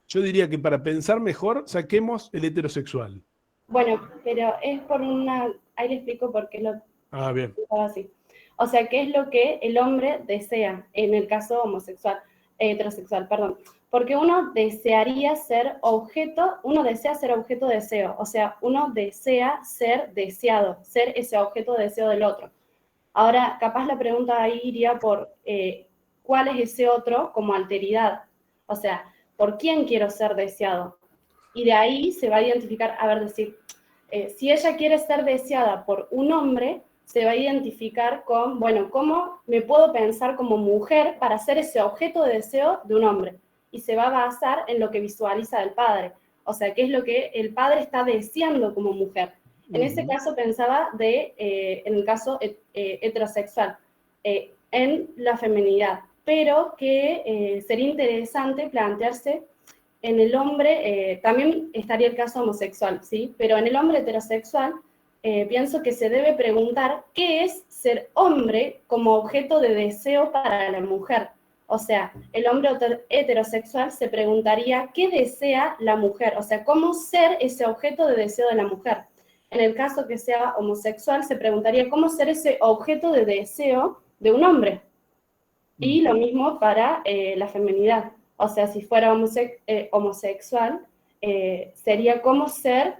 Yo diría que para pensar mejor, saquemos el heterosexual. Bueno, pero es por una... Ahí le explico por qué lo Bien. digo así. O sea, qué es lo que el hombre desea, en el caso heterosexual, perdón. Porque uno desearía ser objeto, uno desea ser objeto de deseo, o sea, uno desea ser deseado, ser ese objeto de deseo del otro. Ahora, capaz la pregunta ahí iría por cuál es ese otro como alteridad, o sea, ¿por quién quiero ser deseado? Y de ahí se va a identificar, decir, si ella quiere ser deseada por un hombre, se va a identificar con, bueno, ¿cómo me puedo pensar como mujer para ser ese objeto de deseo de un hombre? Y se va a basar en lo que visualiza del padre. O sea, qué es lo que el padre está deseando como mujer. En ese caso pensaba en el caso heterosexual, en la feminidad. Pero que sería interesante plantearse en el hombre, también estaría el caso homosexual, ¿sí? Pero en el hombre heterosexual, pienso que se debe preguntar qué es ser hombre como objeto de deseo para la mujer. O sea, el hombre heterosexual se preguntaría qué desea la mujer, o sea, cómo ser ese objeto de deseo de la mujer. En el caso que sea homosexual, se preguntaría cómo ser ese objeto de deseo de un hombre. Y lo mismo para la feminidad. O sea, si fuera homosexual, sería cómo ser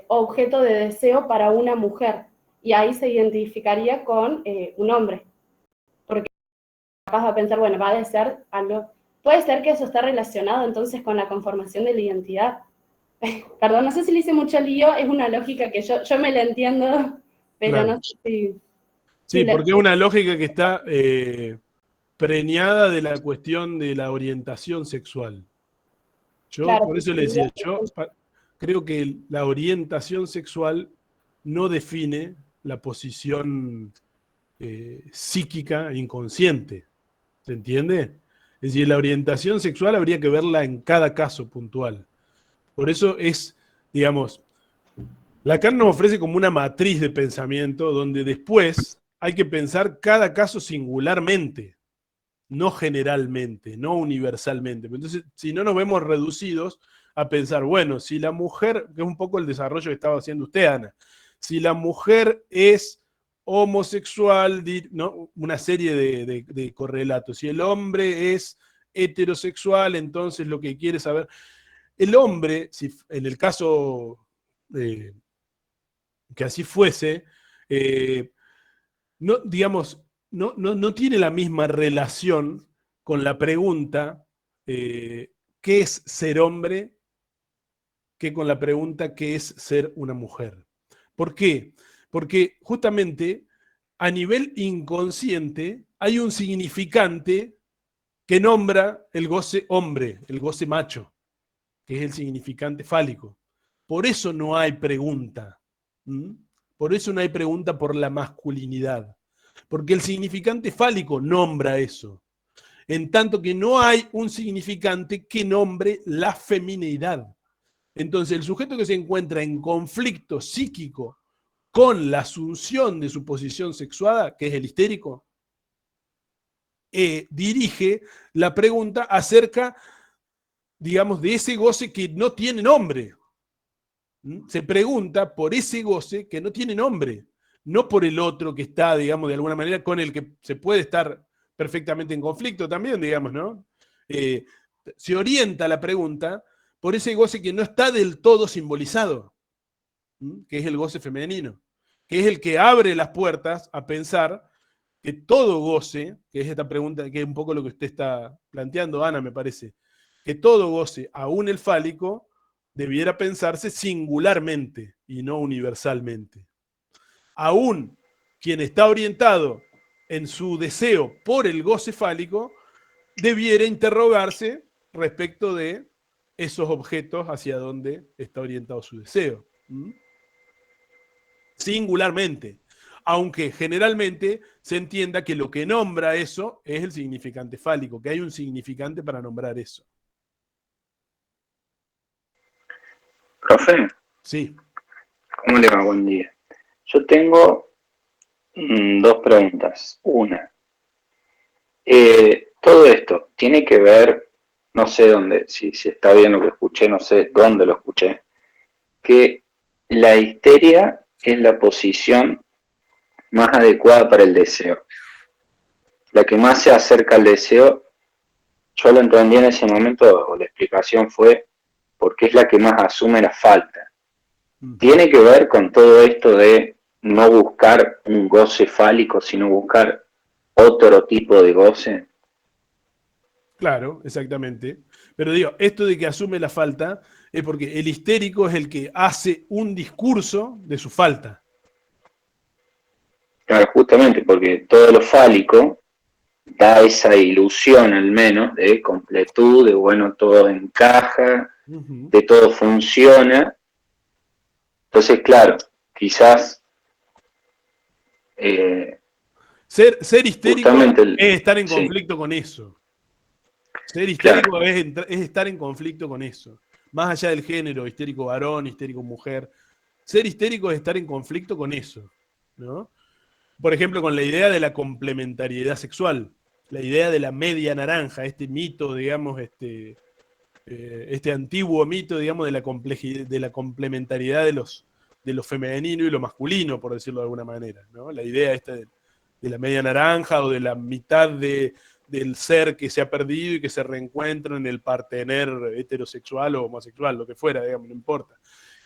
objeto de deseo para una mujer. Y ahí se identificaría con un hombre. Porque capaz va a pensar, bueno, va a ser algo... Puede ser que eso está relacionado entonces con la conformación de la identidad. Perdón, no sé si le hice mucho lío, es una lógica que yo me la entiendo, pero Claro. no sé si... Sí, porque es una lógica que está preñada de la cuestión de la orientación sexual. Yo Claro, por eso le decía, yo creo que la orientación sexual no define la posición psíquica inconsciente. ¿Se entiende? Es decir, la orientación sexual habría que verla en cada caso puntual. Por eso es, digamos, Lacan nos ofrece como una matriz de pensamiento donde después hay que pensar cada caso singularmente, no generalmente, no universalmente. Entonces, si no nos vemos reducidos a pensar, bueno, si la mujer, que es un poco el desarrollo que estaba haciendo usted, Ana, si la mujer es homosexual, ¿no? Una serie de correlatos, si el hombre es heterosexual, entonces lo que quiere saber, el hombre, si en el caso que así fuese, no, digamos, no tiene la misma relación con la pregunta ¿qué es ser hombre? Que con la pregunta ¿qué es ser una mujer? ¿Por qué? Porque justamente a nivel inconsciente hay un significante que nombra el goce hombre, el goce macho, que es el significante fálico. Por eso no hay pregunta. Por eso no hay pregunta por la masculinidad. Porque el significante fálico nombra eso. En tanto que no hay un significante que nombre la feminidad. Entonces, el sujeto que se encuentra en conflicto psíquico con la asunción de su posición sexuada, que es el histérico, dirige la pregunta acerca, digamos, de ese goce que no tiene nombre. Se pregunta por ese goce que no tiene nombre, no por el otro que está, digamos, de alguna manera con el que se puede estar perfectamente en conflicto también, digamos, ¿no? Se orienta la pregunta por ese goce que no está del todo simbolizado, que es el goce femenino, que es el que abre las puertas a pensar que todo goce, que es esta pregunta, que es un poco lo que usted está planteando, Ana, me parece, que todo goce, aún el fálico, debiera pensarse singularmente y no universalmente. Aún quien está orientado en su deseo por el goce fálico, debiera interrogarse respecto de esos objetos hacia donde está orientado su deseo. Singularmente. Aunque generalmente se entienda que lo que nombra eso es el significante fálico, que hay un significante para nombrar eso. Profe, Sí. ¿Cómo le va? Buen día. Yo tengo dos preguntas. Una, todo esto tiene que ver, no sé dónde, si está bien lo que escuché, no sé dónde lo escuché, que la histeria es la posición más adecuada para el deseo. La que más se acerca al deseo, yo lo entendí en ese momento, o la explicación fue porque es la que más asume la falta. ¿Tiene que ver con todo esto de no buscar un goce fálico, sino buscar otro tipo de goce? Claro, exactamente. Pero digo, esto de que asume la falta es porque el histérico es el que hace un discurso de su falta. Claro, justamente porque todo lo fálico da esa ilusión al menos de completud, de bueno, todo encaja, de todo funciona. Entonces, claro, quizás Ser histérico justamente es estar en sí, conflicto con eso. Ser histérico claro, es estar en conflicto con eso. Más allá del género, histérico varón, histérico mujer. Ser histérico es estar en conflicto con eso, ¿no? Por ejemplo, con la idea de la complementariedad sexual, la idea de la media naranja, este mito, digamos, este antiguo mito, digamos, de la complementariedad de lo femenino y lo masculino, por decirlo de alguna manera, ¿no? La idea esta de la media naranja o de la mitad del ser que se ha perdido y que se reencuentra en el partener heterosexual o homosexual, lo que fuera, digamos, no importa.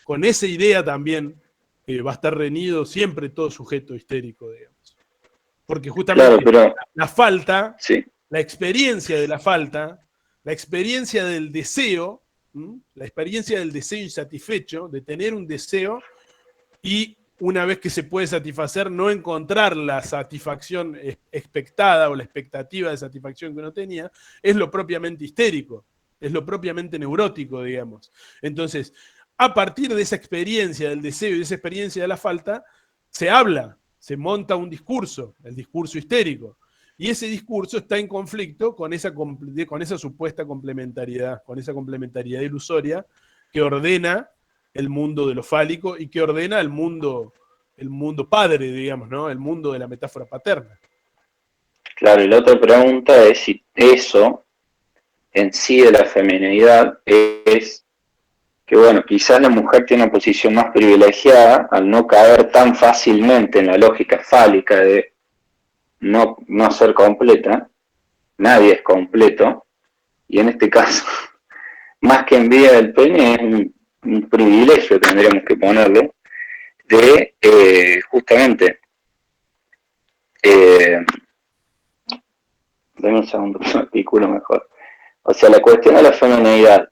Con esa idea también va a estar reñido siempre todo sujeto histérico, digamos. Porque justamente claro, pero la falta, sí, la experiencia de la falta, la experiencia del deseo, la experiencia del deseo insatisfecho, de tener un deseo y una vez que se puede satisfacer, no encontrar la satisfacción expectada o la expectativa de satisfacción que uno tenía, es lo propiamente histérico, es lo propiamente neurótico, digamos. Entonces, a partir de esa experiencia del deseo y de esa experiencia de la falta, se habla, se monta un discurso, el discurso histérico. Y ese discurso está en conflicto con esa supuesta complementariedad, con esa complementariedad ilusoria que ordena el mundo de lo fálico y que ordena el mundo padre, digamos, ¿no? El mundo de la metáfora paterna. claro, y la otra pregunta es si eso en sí de la feminidad es que, bueno, quizás la mujer tiene una posición más privilegiada al no caer tan fácilmente en la lógica fálica de no ser completa, nadie es completo, y en este caso, más que envidia del pene, es un privilegio, tendríamos que ponerle, de justamente, dame un segundo que me articulo mejor. O sea, la cuestión de la feminidad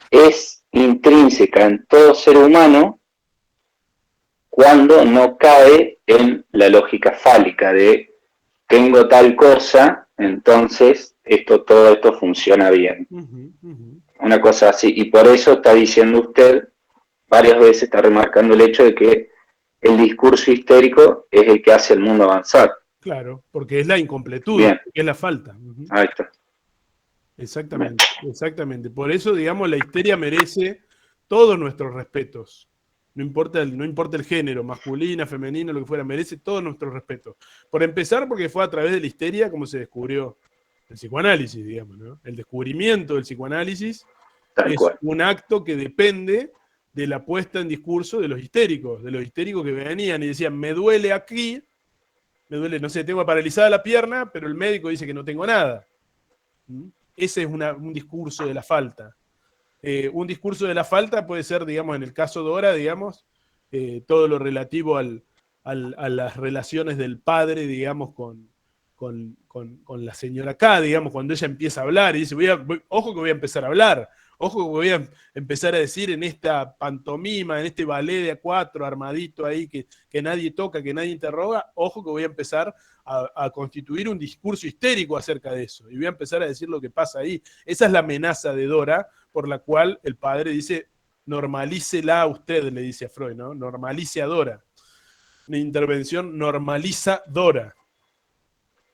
es intrínseca en todo ser humano cuando no cae en la lógica fálica de tengo tal cosa, entonces todo esto funciona bien. Una cosa así. Y por eso está diciendo usted, varias veces está remarcando el hecho de que el discurso histérico es el que hace el mundo avanzar. Claro, porque es la incompletud, Bien. que es la falta. Ahí está. Exactamente, exactamente. Por eso, digamos, la histeria merece todos nuestros respetos. No importa el género, masculina, femenino, lo que fuera, merece todos nuestros respetos. Por empezar, porque fue a través de la histeria como se descubrió el psicoanálisis, digamos, ¿no? El descubrimiento del psicoanálisis es un acto que depende de la puesta en discurso de los histéricos que venían y decían, me duele aquí, me duele, no sé, tengo paralizada la pierna, pero el médico dice que no tengo nada. Ese es un discurso de la falta. Un discurso de la falta puede ser, digamos, en el caso de Dora, digamos, todo lo relativo a las relaciones del padre, digamos, con la señora K, digamos, cuando ella empieza a hablar y dice, ojo que voy a empezar a hablar, ojo que voy a empezar a decir en esta pantomima, en este ballet de A4 armadito ahí que nadie toca, que nadie interroga, ojo que voy a empezar a constituir un discurso histérico acerca de eso y voy a empezar a decir lo que pasa ahí. Esa es la amenaza de Dora por la cual el padre dice, normalícela a usted, le dice a Freud, ¿no? Normalice a Dora. Una intervención normalizadora,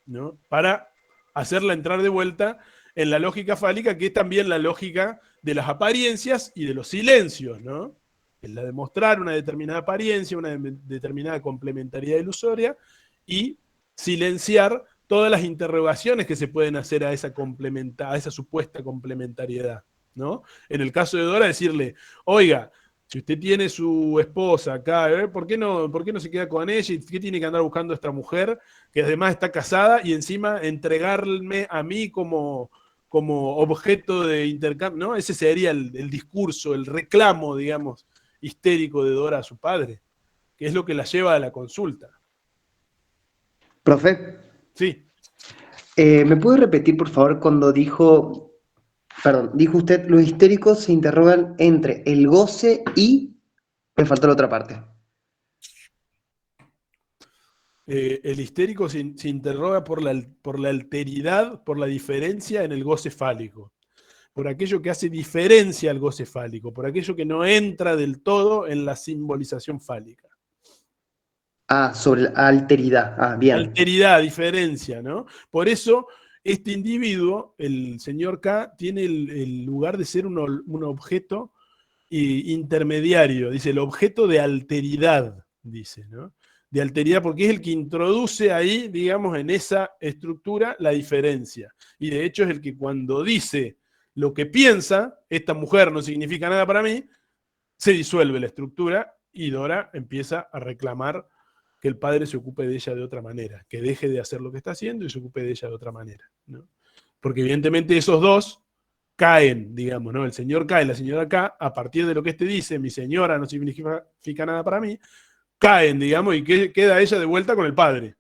¿no? Para hacerla entrar de vuelta en la lógica fálica, que es también la lógica de las apariencias y de los silencios, ¿no? Es la de mostrar una determinada apariencia, una determinada complementariedad ilusoria y silenciar todas las interrogaciones que se pueden hacer a esa supuesta complementariedad, ¿no? En el caso de Dora, decirle, oiga, si usted tiene su esposa acá, ¿por qué no se queda con ella? ¿Y qué tiene que andar buscando a esta mujer que además está casada y encima entregarme a mí como objeto de intercambio, ¿no? Ese sería el discurso, el reclamo, digamos, histérico de Dora a su padre, que es lo que la lleva a la consulta. Profe, Sí. ¿me puede repetir, por favor, cuando dijo usted, los histéricos se interrogan entre el goce y... Me faltó la otra parte. El histérico se interroga por la alteridad, por la diferencia en el goce fálico, por aquello que hace diferencia al goce fálico, por aquello que no entra del todo en la simbolización fálica. Sobre la alteridad. Bien. Alteridad, diferencia, ¿no? Por eso, este individuo, el señor K, tiene el lugar de ser un objeto intermediario, dice, el objeto de alteridad, dice, ¿no? De alteridad, porque es el que introduce ahí, digamos, en esa estructura la diferencia. Y de hecho es el que cuando dice lo que piensa, esta mujer no significa nada para mí, se disuelve la estructura y Dora empieza a reclamar que el padre se ocupe de ella de otra manera, que deje de hacer lo que está haciendo y se ocupe de ella de otra manera, ¿no? Porque evidentemente esos dos caen, digamos, ¿no? El señor K y la señora K, a partir de lo que este dice, mi señora no significa nada para mí, caen, digamos, y queda ella de vuelta con el padre,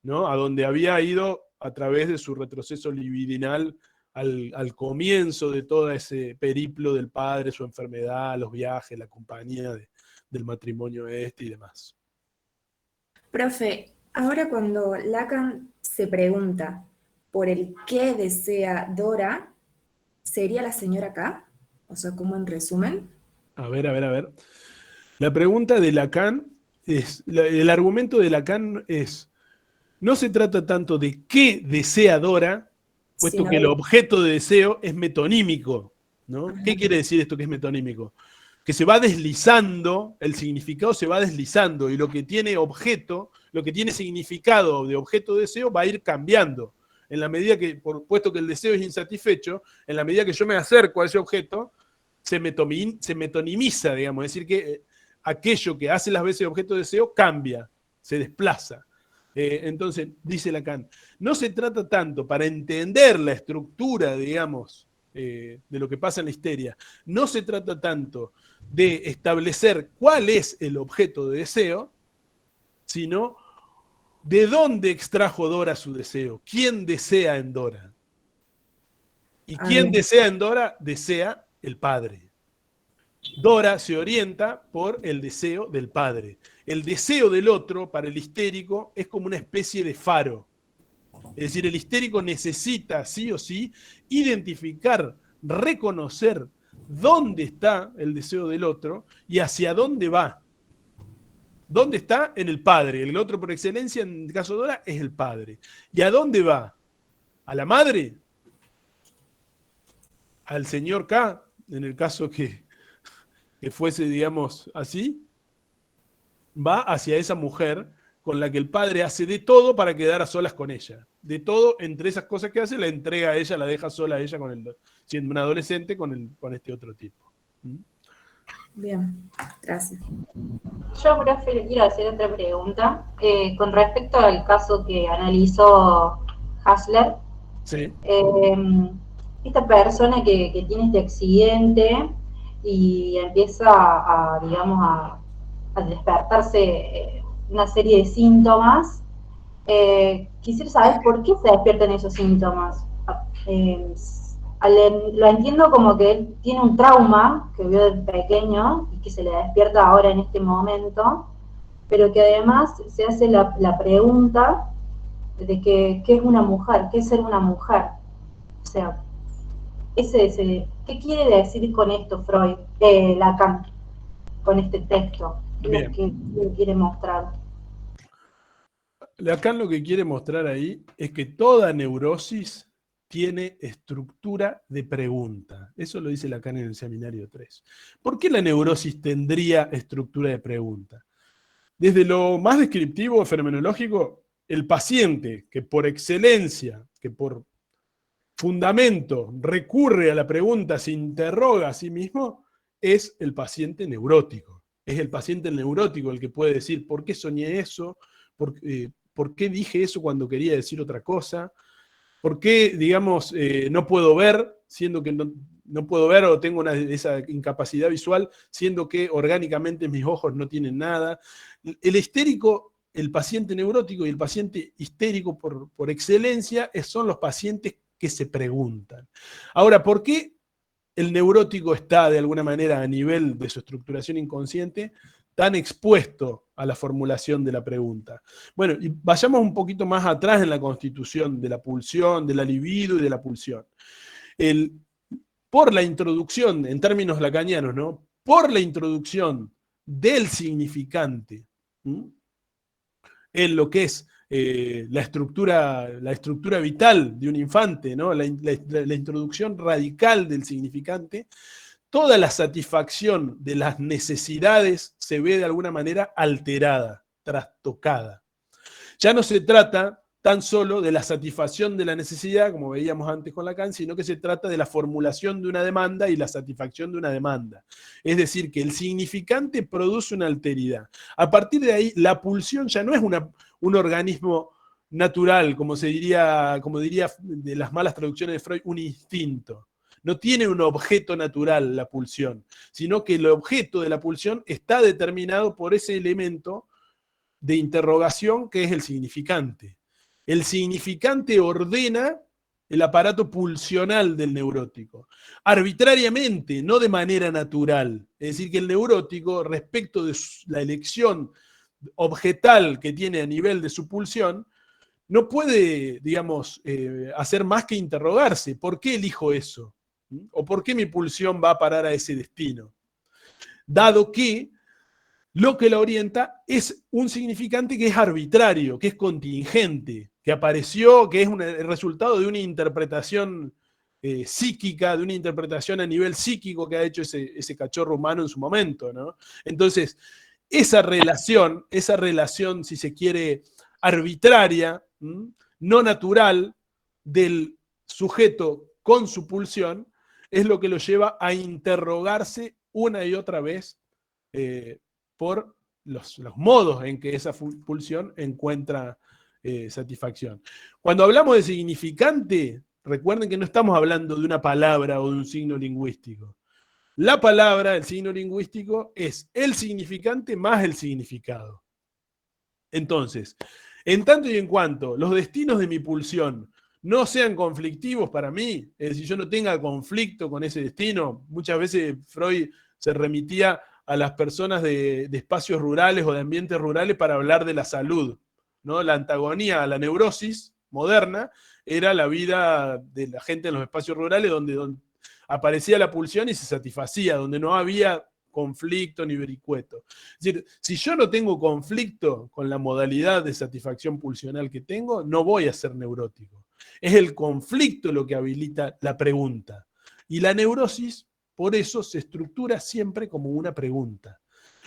¿no? A donde había ido a través de su retroceso libidinal al comienzo de todo ese periplo del padre, su enfermedad, los viajes, la compañía del matrimonio y demás. Profe, ahora cuando Lacan se pregunta por el qué desea Dora, ¿sería la señora K? O sea, como en resumen. A ver. La pregunta de Lacan el argumento de Lacan es, no se trata tanto de qué desea Dora, puesto que el objeto de deseo es metonímico, ¿no? ¿Qué quiere decir esto que es metonímico? Que se va deslizando, el significado se va deslizando, y lo que tiene objeto, lo que tiene significado de objeto de deseo va a ir cambiando. En la medida que, puesto que el deseo es insatisfecho, en la medida que yo me acerco a ese objeto, se metonimiza, digamos, es decir, que aquello que hace las veces objeto de deseo cambia, se desplaza. Entonces, dice Lacan, no se trata tanto para entender la estructura, digamos, de lo que pasa en la histeria, no se trata tanto de establecer cuál es el objeto de deseo, sino de dónde extrajo Dora su deseo, quién desea en Dora. Y quién desea en Dora, desea el padre. Dora se orienta por el deseo del padre. El deseo del otro, para el histérico, es como una especie de faro. Es decir, el histérico necesita, sí o sí, identificar, reconocer dónde está el deseo del otro y hacia dónde va. ¿Dónde está? En el padre. El otro por excelencia, en el caso de Dora, es el padre. ¿Y a dónde va? ¿A la madre? ¿Al señor K? En el caso que fuese, digamos, así. Va hacia esa mujer con la que el padre hace de todo para quedar a solas con ella. De todo, entre esas cosas que hace, la entrega a ella, la deja sola a ella, siendo una adolescente, con este otro tipo. Bien, gracias. Yo, profe, le quiero hacer otra pregunta. Con respecto al caso que analizó Hasler, sí. Esta persona que tiene este accidente y empieza digamos, a despertarse una serie de síntomas, quisiera saber por qué se despiertan esos síntomas. Lo entiendo como que él tiene un trauma que vio de pequeño y que se le despierta ahora en este momento, pero que además se hace la pregunta de qué es una mujer, qué es ser una mujer. O sea, ¿qué quiere decir con esto Freud, Lacan, con este texto? ¿Qué es lo que quiere mostrar? Lacan lo que quiere mostrar ahí es que toda neurosis tiene estructura de pregunta. Eso lo dice Lacan en el seminario 3. ¿Por qué la neurosis tendría estructura de pregunta? Desde lo más descriptivo, fenomenológico, el paciente que por excelencia, que por fundamento recurre a la pregunta, se interroga a sí mismo, es el paciente neurótico. Es el paciente neurótico el que puede decir, ¿por qué soñé eso? ¿Por qué dije eso cuando quería decir otra cosa? ¿Por qué, digamos, no puedo ver, siendo que no puedo ver o tengo esa incapacidad visual, siendo que orgánicamente mis ojos no tienen nada? El histérico, el paciente neurótico y el paciente histérico por excelencia son los pacientes que se preguntan. Ahora, ¿por qué el neurótico está de alguna manera a nivel de su estructuración inconsciente tan expuesto a la formulación de la pregunta? Bueno, y vayamos un poquito más atrás en la constitución de la pulsión, de la libido y de la pulsión. Por la introducción, en términos lacanianos, ¿no? Por la introducción del significante, ¿sí?, en lo que es la estructura vital de un infante, ¿no? La introducción radical del significante, toda la satisfacción de las necesidades se ve de alguna manera alterada, trastocada. Ya no se trata tan solo de la satisfacción de la necesidad, como veíamos antes con Lacan, sino que se trata de la formulación de una demanda y la satisfacción de una demanda. Es decir, que el significante produce una alteridad. A partir de ahí, la pulsión ya no es un organismo natural, como diría de las malas traducciones de Freud, un instinto. No tiene un objeto natural la pulsión, sino que el objeto de la pulsión está determinado por ese elemento de interrogación que es el significante. El significante ordena el aparato pulsional del neurótico, arbitrariamente, no de manera natural. Es decir, que el neurótico, respecto de la elección objetal que tiene a nivel de su pulsión, no puede, digamos, hacer más que interrogarse. ¿Por qué elijo eso? ¿O por qué mi pulsión va a parar a ese destino? Dado que lo que la orienta es un significante que es arbitrario, que es contingente, que apareció, que es el resultado de una interpretación psíquica, de una interpretación a nivel psíquico que ha hecho ese cachorro humano en su momento, ¿no? Entonces, esa relación, si se quiere, arbitraria, no natural, del sujeto con su pulsión, es lo que lo lleva a interrogarse una y otra vez por los modos en que esa pulsión encuentra satisfacción. Cuando hablamos de significante, recuerden que no estamos hablando de una palabra o de un signo lingüístico. La palabra, el signo lingüístico, es el significante más el significado. Entonces, en tanto y en cuanto los destinos de mi pulsión no sean conflictivos para mí, es decir, yo no tenga conflicto con ese destino, muchas veces Freud se remitía a las personas de espacios rurales o de ambientes rurales para hablar de la salud, ¿no? La antagonía a la neurosis moderna era la vida de la gente en los espacios rurales donde aparecía la pulsión y se satisfacía, donde no había conflicto ni vericueto. Es decir, si yo no tengo conflicto con la modalidad de satisfacción pulsional que tengo, no voy a ser neurótico. Es el conflicto lo que habilita la pregunta. Y la neurosis, por eso, se estructura siempre como una pregunta.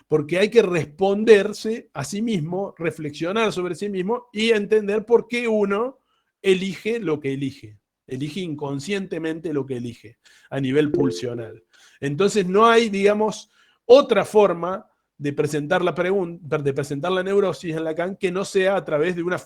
Porque hay que responderse a sí mismo, reflexionar sobre sí mismo y entender por qué uno elige lo que elige. Elige inconscientemente lo que elige a nivel pulsional. Entonces no hay, digamos, otra forma de presentar la neurosis en Lacan que no sea a través de una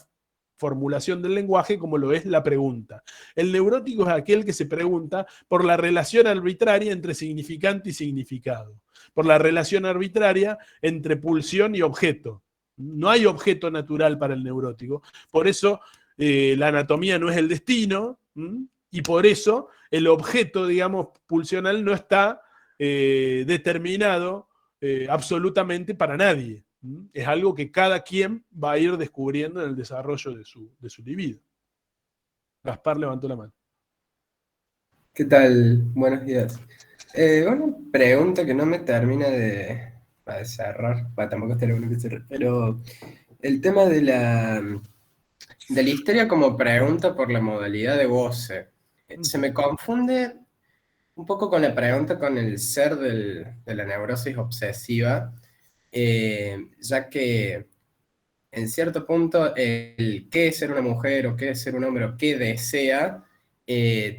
formulación del lenguaje como lo es la pregunta. El neurótico es aquel que se pregunta por la relación arbitraria entre significante y significado, por la relación arbitraria entre pulsión y objeto. No hay objeto natural para el neurótico. Por eso la anatomía no es el destino, y por eso el objeto, digamos, pulsional no está determinado absolutamente para nadie. Es algo que cada quien va a ir descubriendo en el desarrollo de su libido. Gaspar levantó la mano. ¿Qué tal? Buenos días. Una pregunta que no me termina de cerrar, tampoco estaría bueno que cerrar, pero el tema de la histeria como pregunta por la modalidad de goce. Se me confunde un poco con la pregunta con el ser de la neurosis obsesiva, ya que en cierto punto el qué es ser una mujer o qué es ser un hombre o qué desea,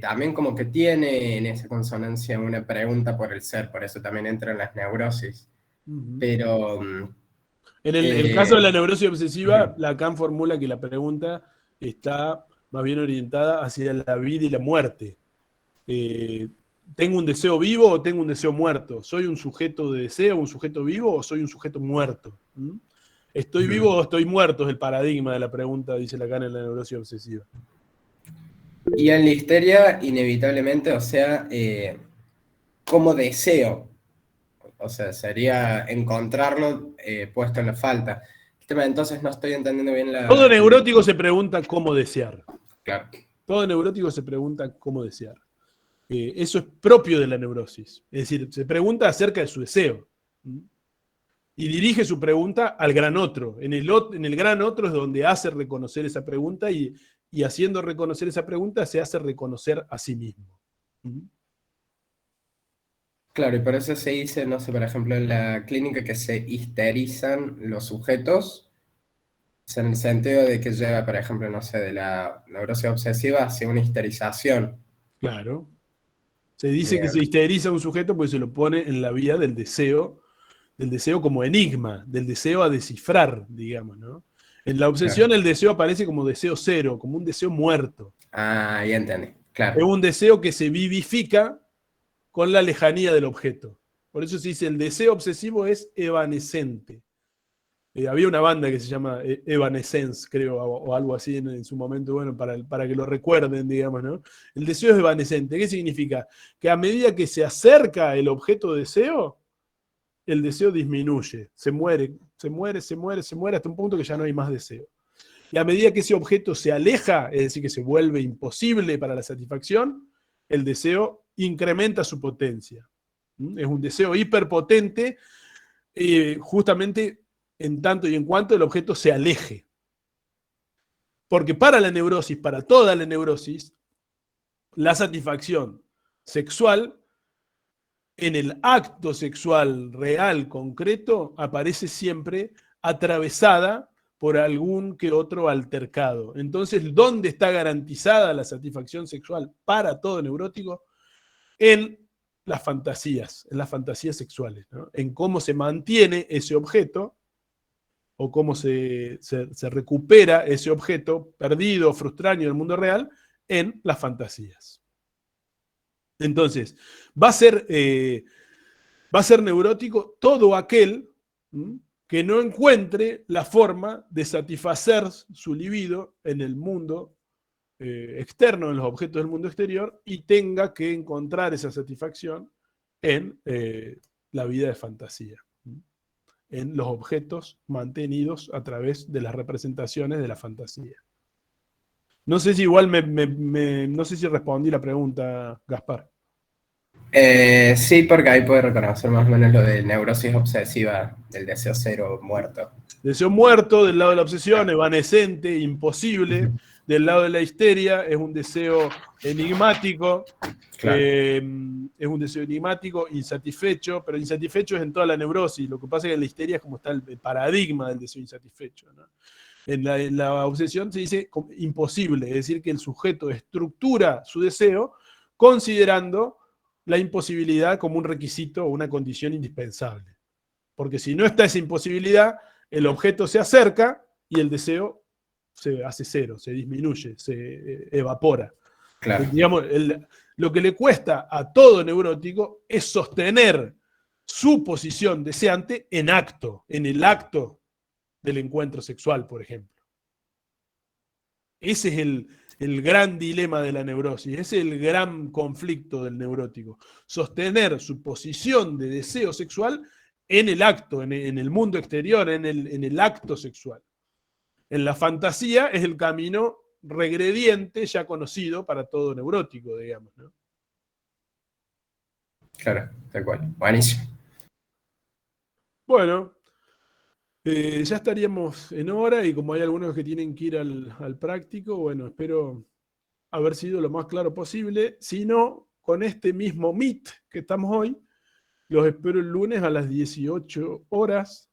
también como que tiene en esa consonancia una pregunta por el ser, por eso también entra en las neurosis. Ujú. Pero En el caso de la neurosis obsesiva, Lacan formula que la pregunta está más bien orientada hacia la vida y la muerte. ¿Tengo un deseo vivo o tengo un deseo muerto? ¿Soy un sujeto de deseo, un sujeto vivo o soy un sujeto muerto? ¿Mm? ¿Estoy vivo o estoy muerto? Es el paradigma de la pregunta, dice Lacan en la neurosis obsesiva. Y en la histeria, inevitablemente, o sea, como deseo, o sea, sería encontrarlo puesto en la falta. Entonces no estoy entendiendo bien la... Todo neurótico se pregunta cómo desear. Claro. Todo neurótico se pregunta cómo desear. Eso es propio de la neurosis. Es decir, se pregunta acerca de su deseo. ¿Mm? Y dirige su pregunta al gran otro. En el gran otro es donde hace reconocer esa pregunta y haciendo reconocer esa pregunta se hace reconocer a sí mismo. ¿Mm? Claro, y por eso se dice, no sé, por ejemplo, en la clínica que se histerizan los sujetos, o sea, en el sentido de que lleva, por ejemplo, no sé, de la neurosis obsesiva hacia una histerización. Claro. Se dice que se histeriza a un sujeto porque se lo pone en la vía del deseo como enigma, del deseo a descifrar, digamos, ¿no? En la obsesión el deseo aparece como deseo cero, como un deseo muerto. Ah, ya entendí, claro. Es un deseo que se vivifica con la lejanía del objeto. Por eso se dice el deseo obsesivo es evanescente. Había una banda que se llama Evanescence, creo, o algo así en su momento, bueno, para que lo recuerden, digamos, ¿no? El deseo es evanescente. ¿Qué significa? Que a medida que se acerca el objeto de deseo, el deseo disminuye, se muere hasta un punto que ya no hay más deseo. Y a medida que ese objeto se aleja, es decir, que se vuelve imposible para la satisfacción, el deseo incrementa su potencia. Es un deseo hiperpotente, justamente en tanto y en cuanto el objeto se aleje. Porque para la neurosis, para toda la neurosis, la satisfacción sexual en el acto sexual real, concreto, aparece siempre atravesada por algún que otro altercado. Entonces, ¿dónde está garantizada la satisfacción sexual para todo neurótico? En las fantasías sexuales, ¿no? En cómo se mantiene ese objeto o cómo se recupera ese objeto perdido, frustrado en el mundo real, en las fantasías. Entonces, va a ser neurótico todo aquel que no encuentre la forma de satisfacer su libido en el mundo externo, en los objetos del mundo exterior, y tenga que encontrar esa satisfacción en la vida de fantasía, en los objetos mantenidos a través de las representaciones de la fantasía. No sé si igual no sé si respondí la pregunta, Gaspar. Sí, porque ahí puede reconocer más o menos lo de neurosis obsesiva, del deseo cero muerto. Deseo muerto del lado de la obsesión, evanescente, imposible. Del lado de la histeria es un deseo enigmático, Claro. es un deseo enigmático, insatisfecho, pero insatisfecho es en toda la neurosis. Lo que pasa es que en la histeria es como está el paradigma del deseo insatisfecho, ¿no? En la obsesión se dice imposible, es decir, que el sujeto estructura su deseo considerando la imposibilidad como un requisito o una condición indispensable. Porque si no está esa imposibilidad, el objeto se acerca y el deseo se hace cero, se disminuye, se evapora. Claro. Digamos, lo que le cuesta a todo neurótico es sostener su posición deseante en el acto del encuentro sexual, por ejemplo. Ese es el gran dilema de la neurosis, ese es el gran conflicto del neurótico. Sostener su posición de deseo sexual en el acto, en el mundo exterior, en el acto sexual. En la fantasía es el camino regrediente ya conocido para todo neurótico, digamos, ¿no? Claro, tal cual. Buenísimo. Bueno, ya estaríamos en hora y como hay algunos que tienen que ir al práctico, bueno, espero haber sido lo más claro posible. Si no, con este mismo Meet que estamos hoy, los espero el lunes a las 18 horas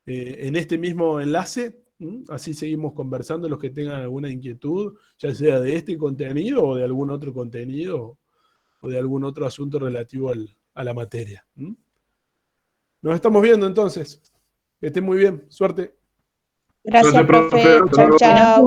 en este mismo enlace. Así seguimos conversando los que tengan alguna inquietud, ya sea de este contenido o de algún otro contenido o de algún otro asunto relativo a la materia. Nos estamos viendo entonces. Que estén muy bien. Suerte. Gracias, profe. Chau, chau.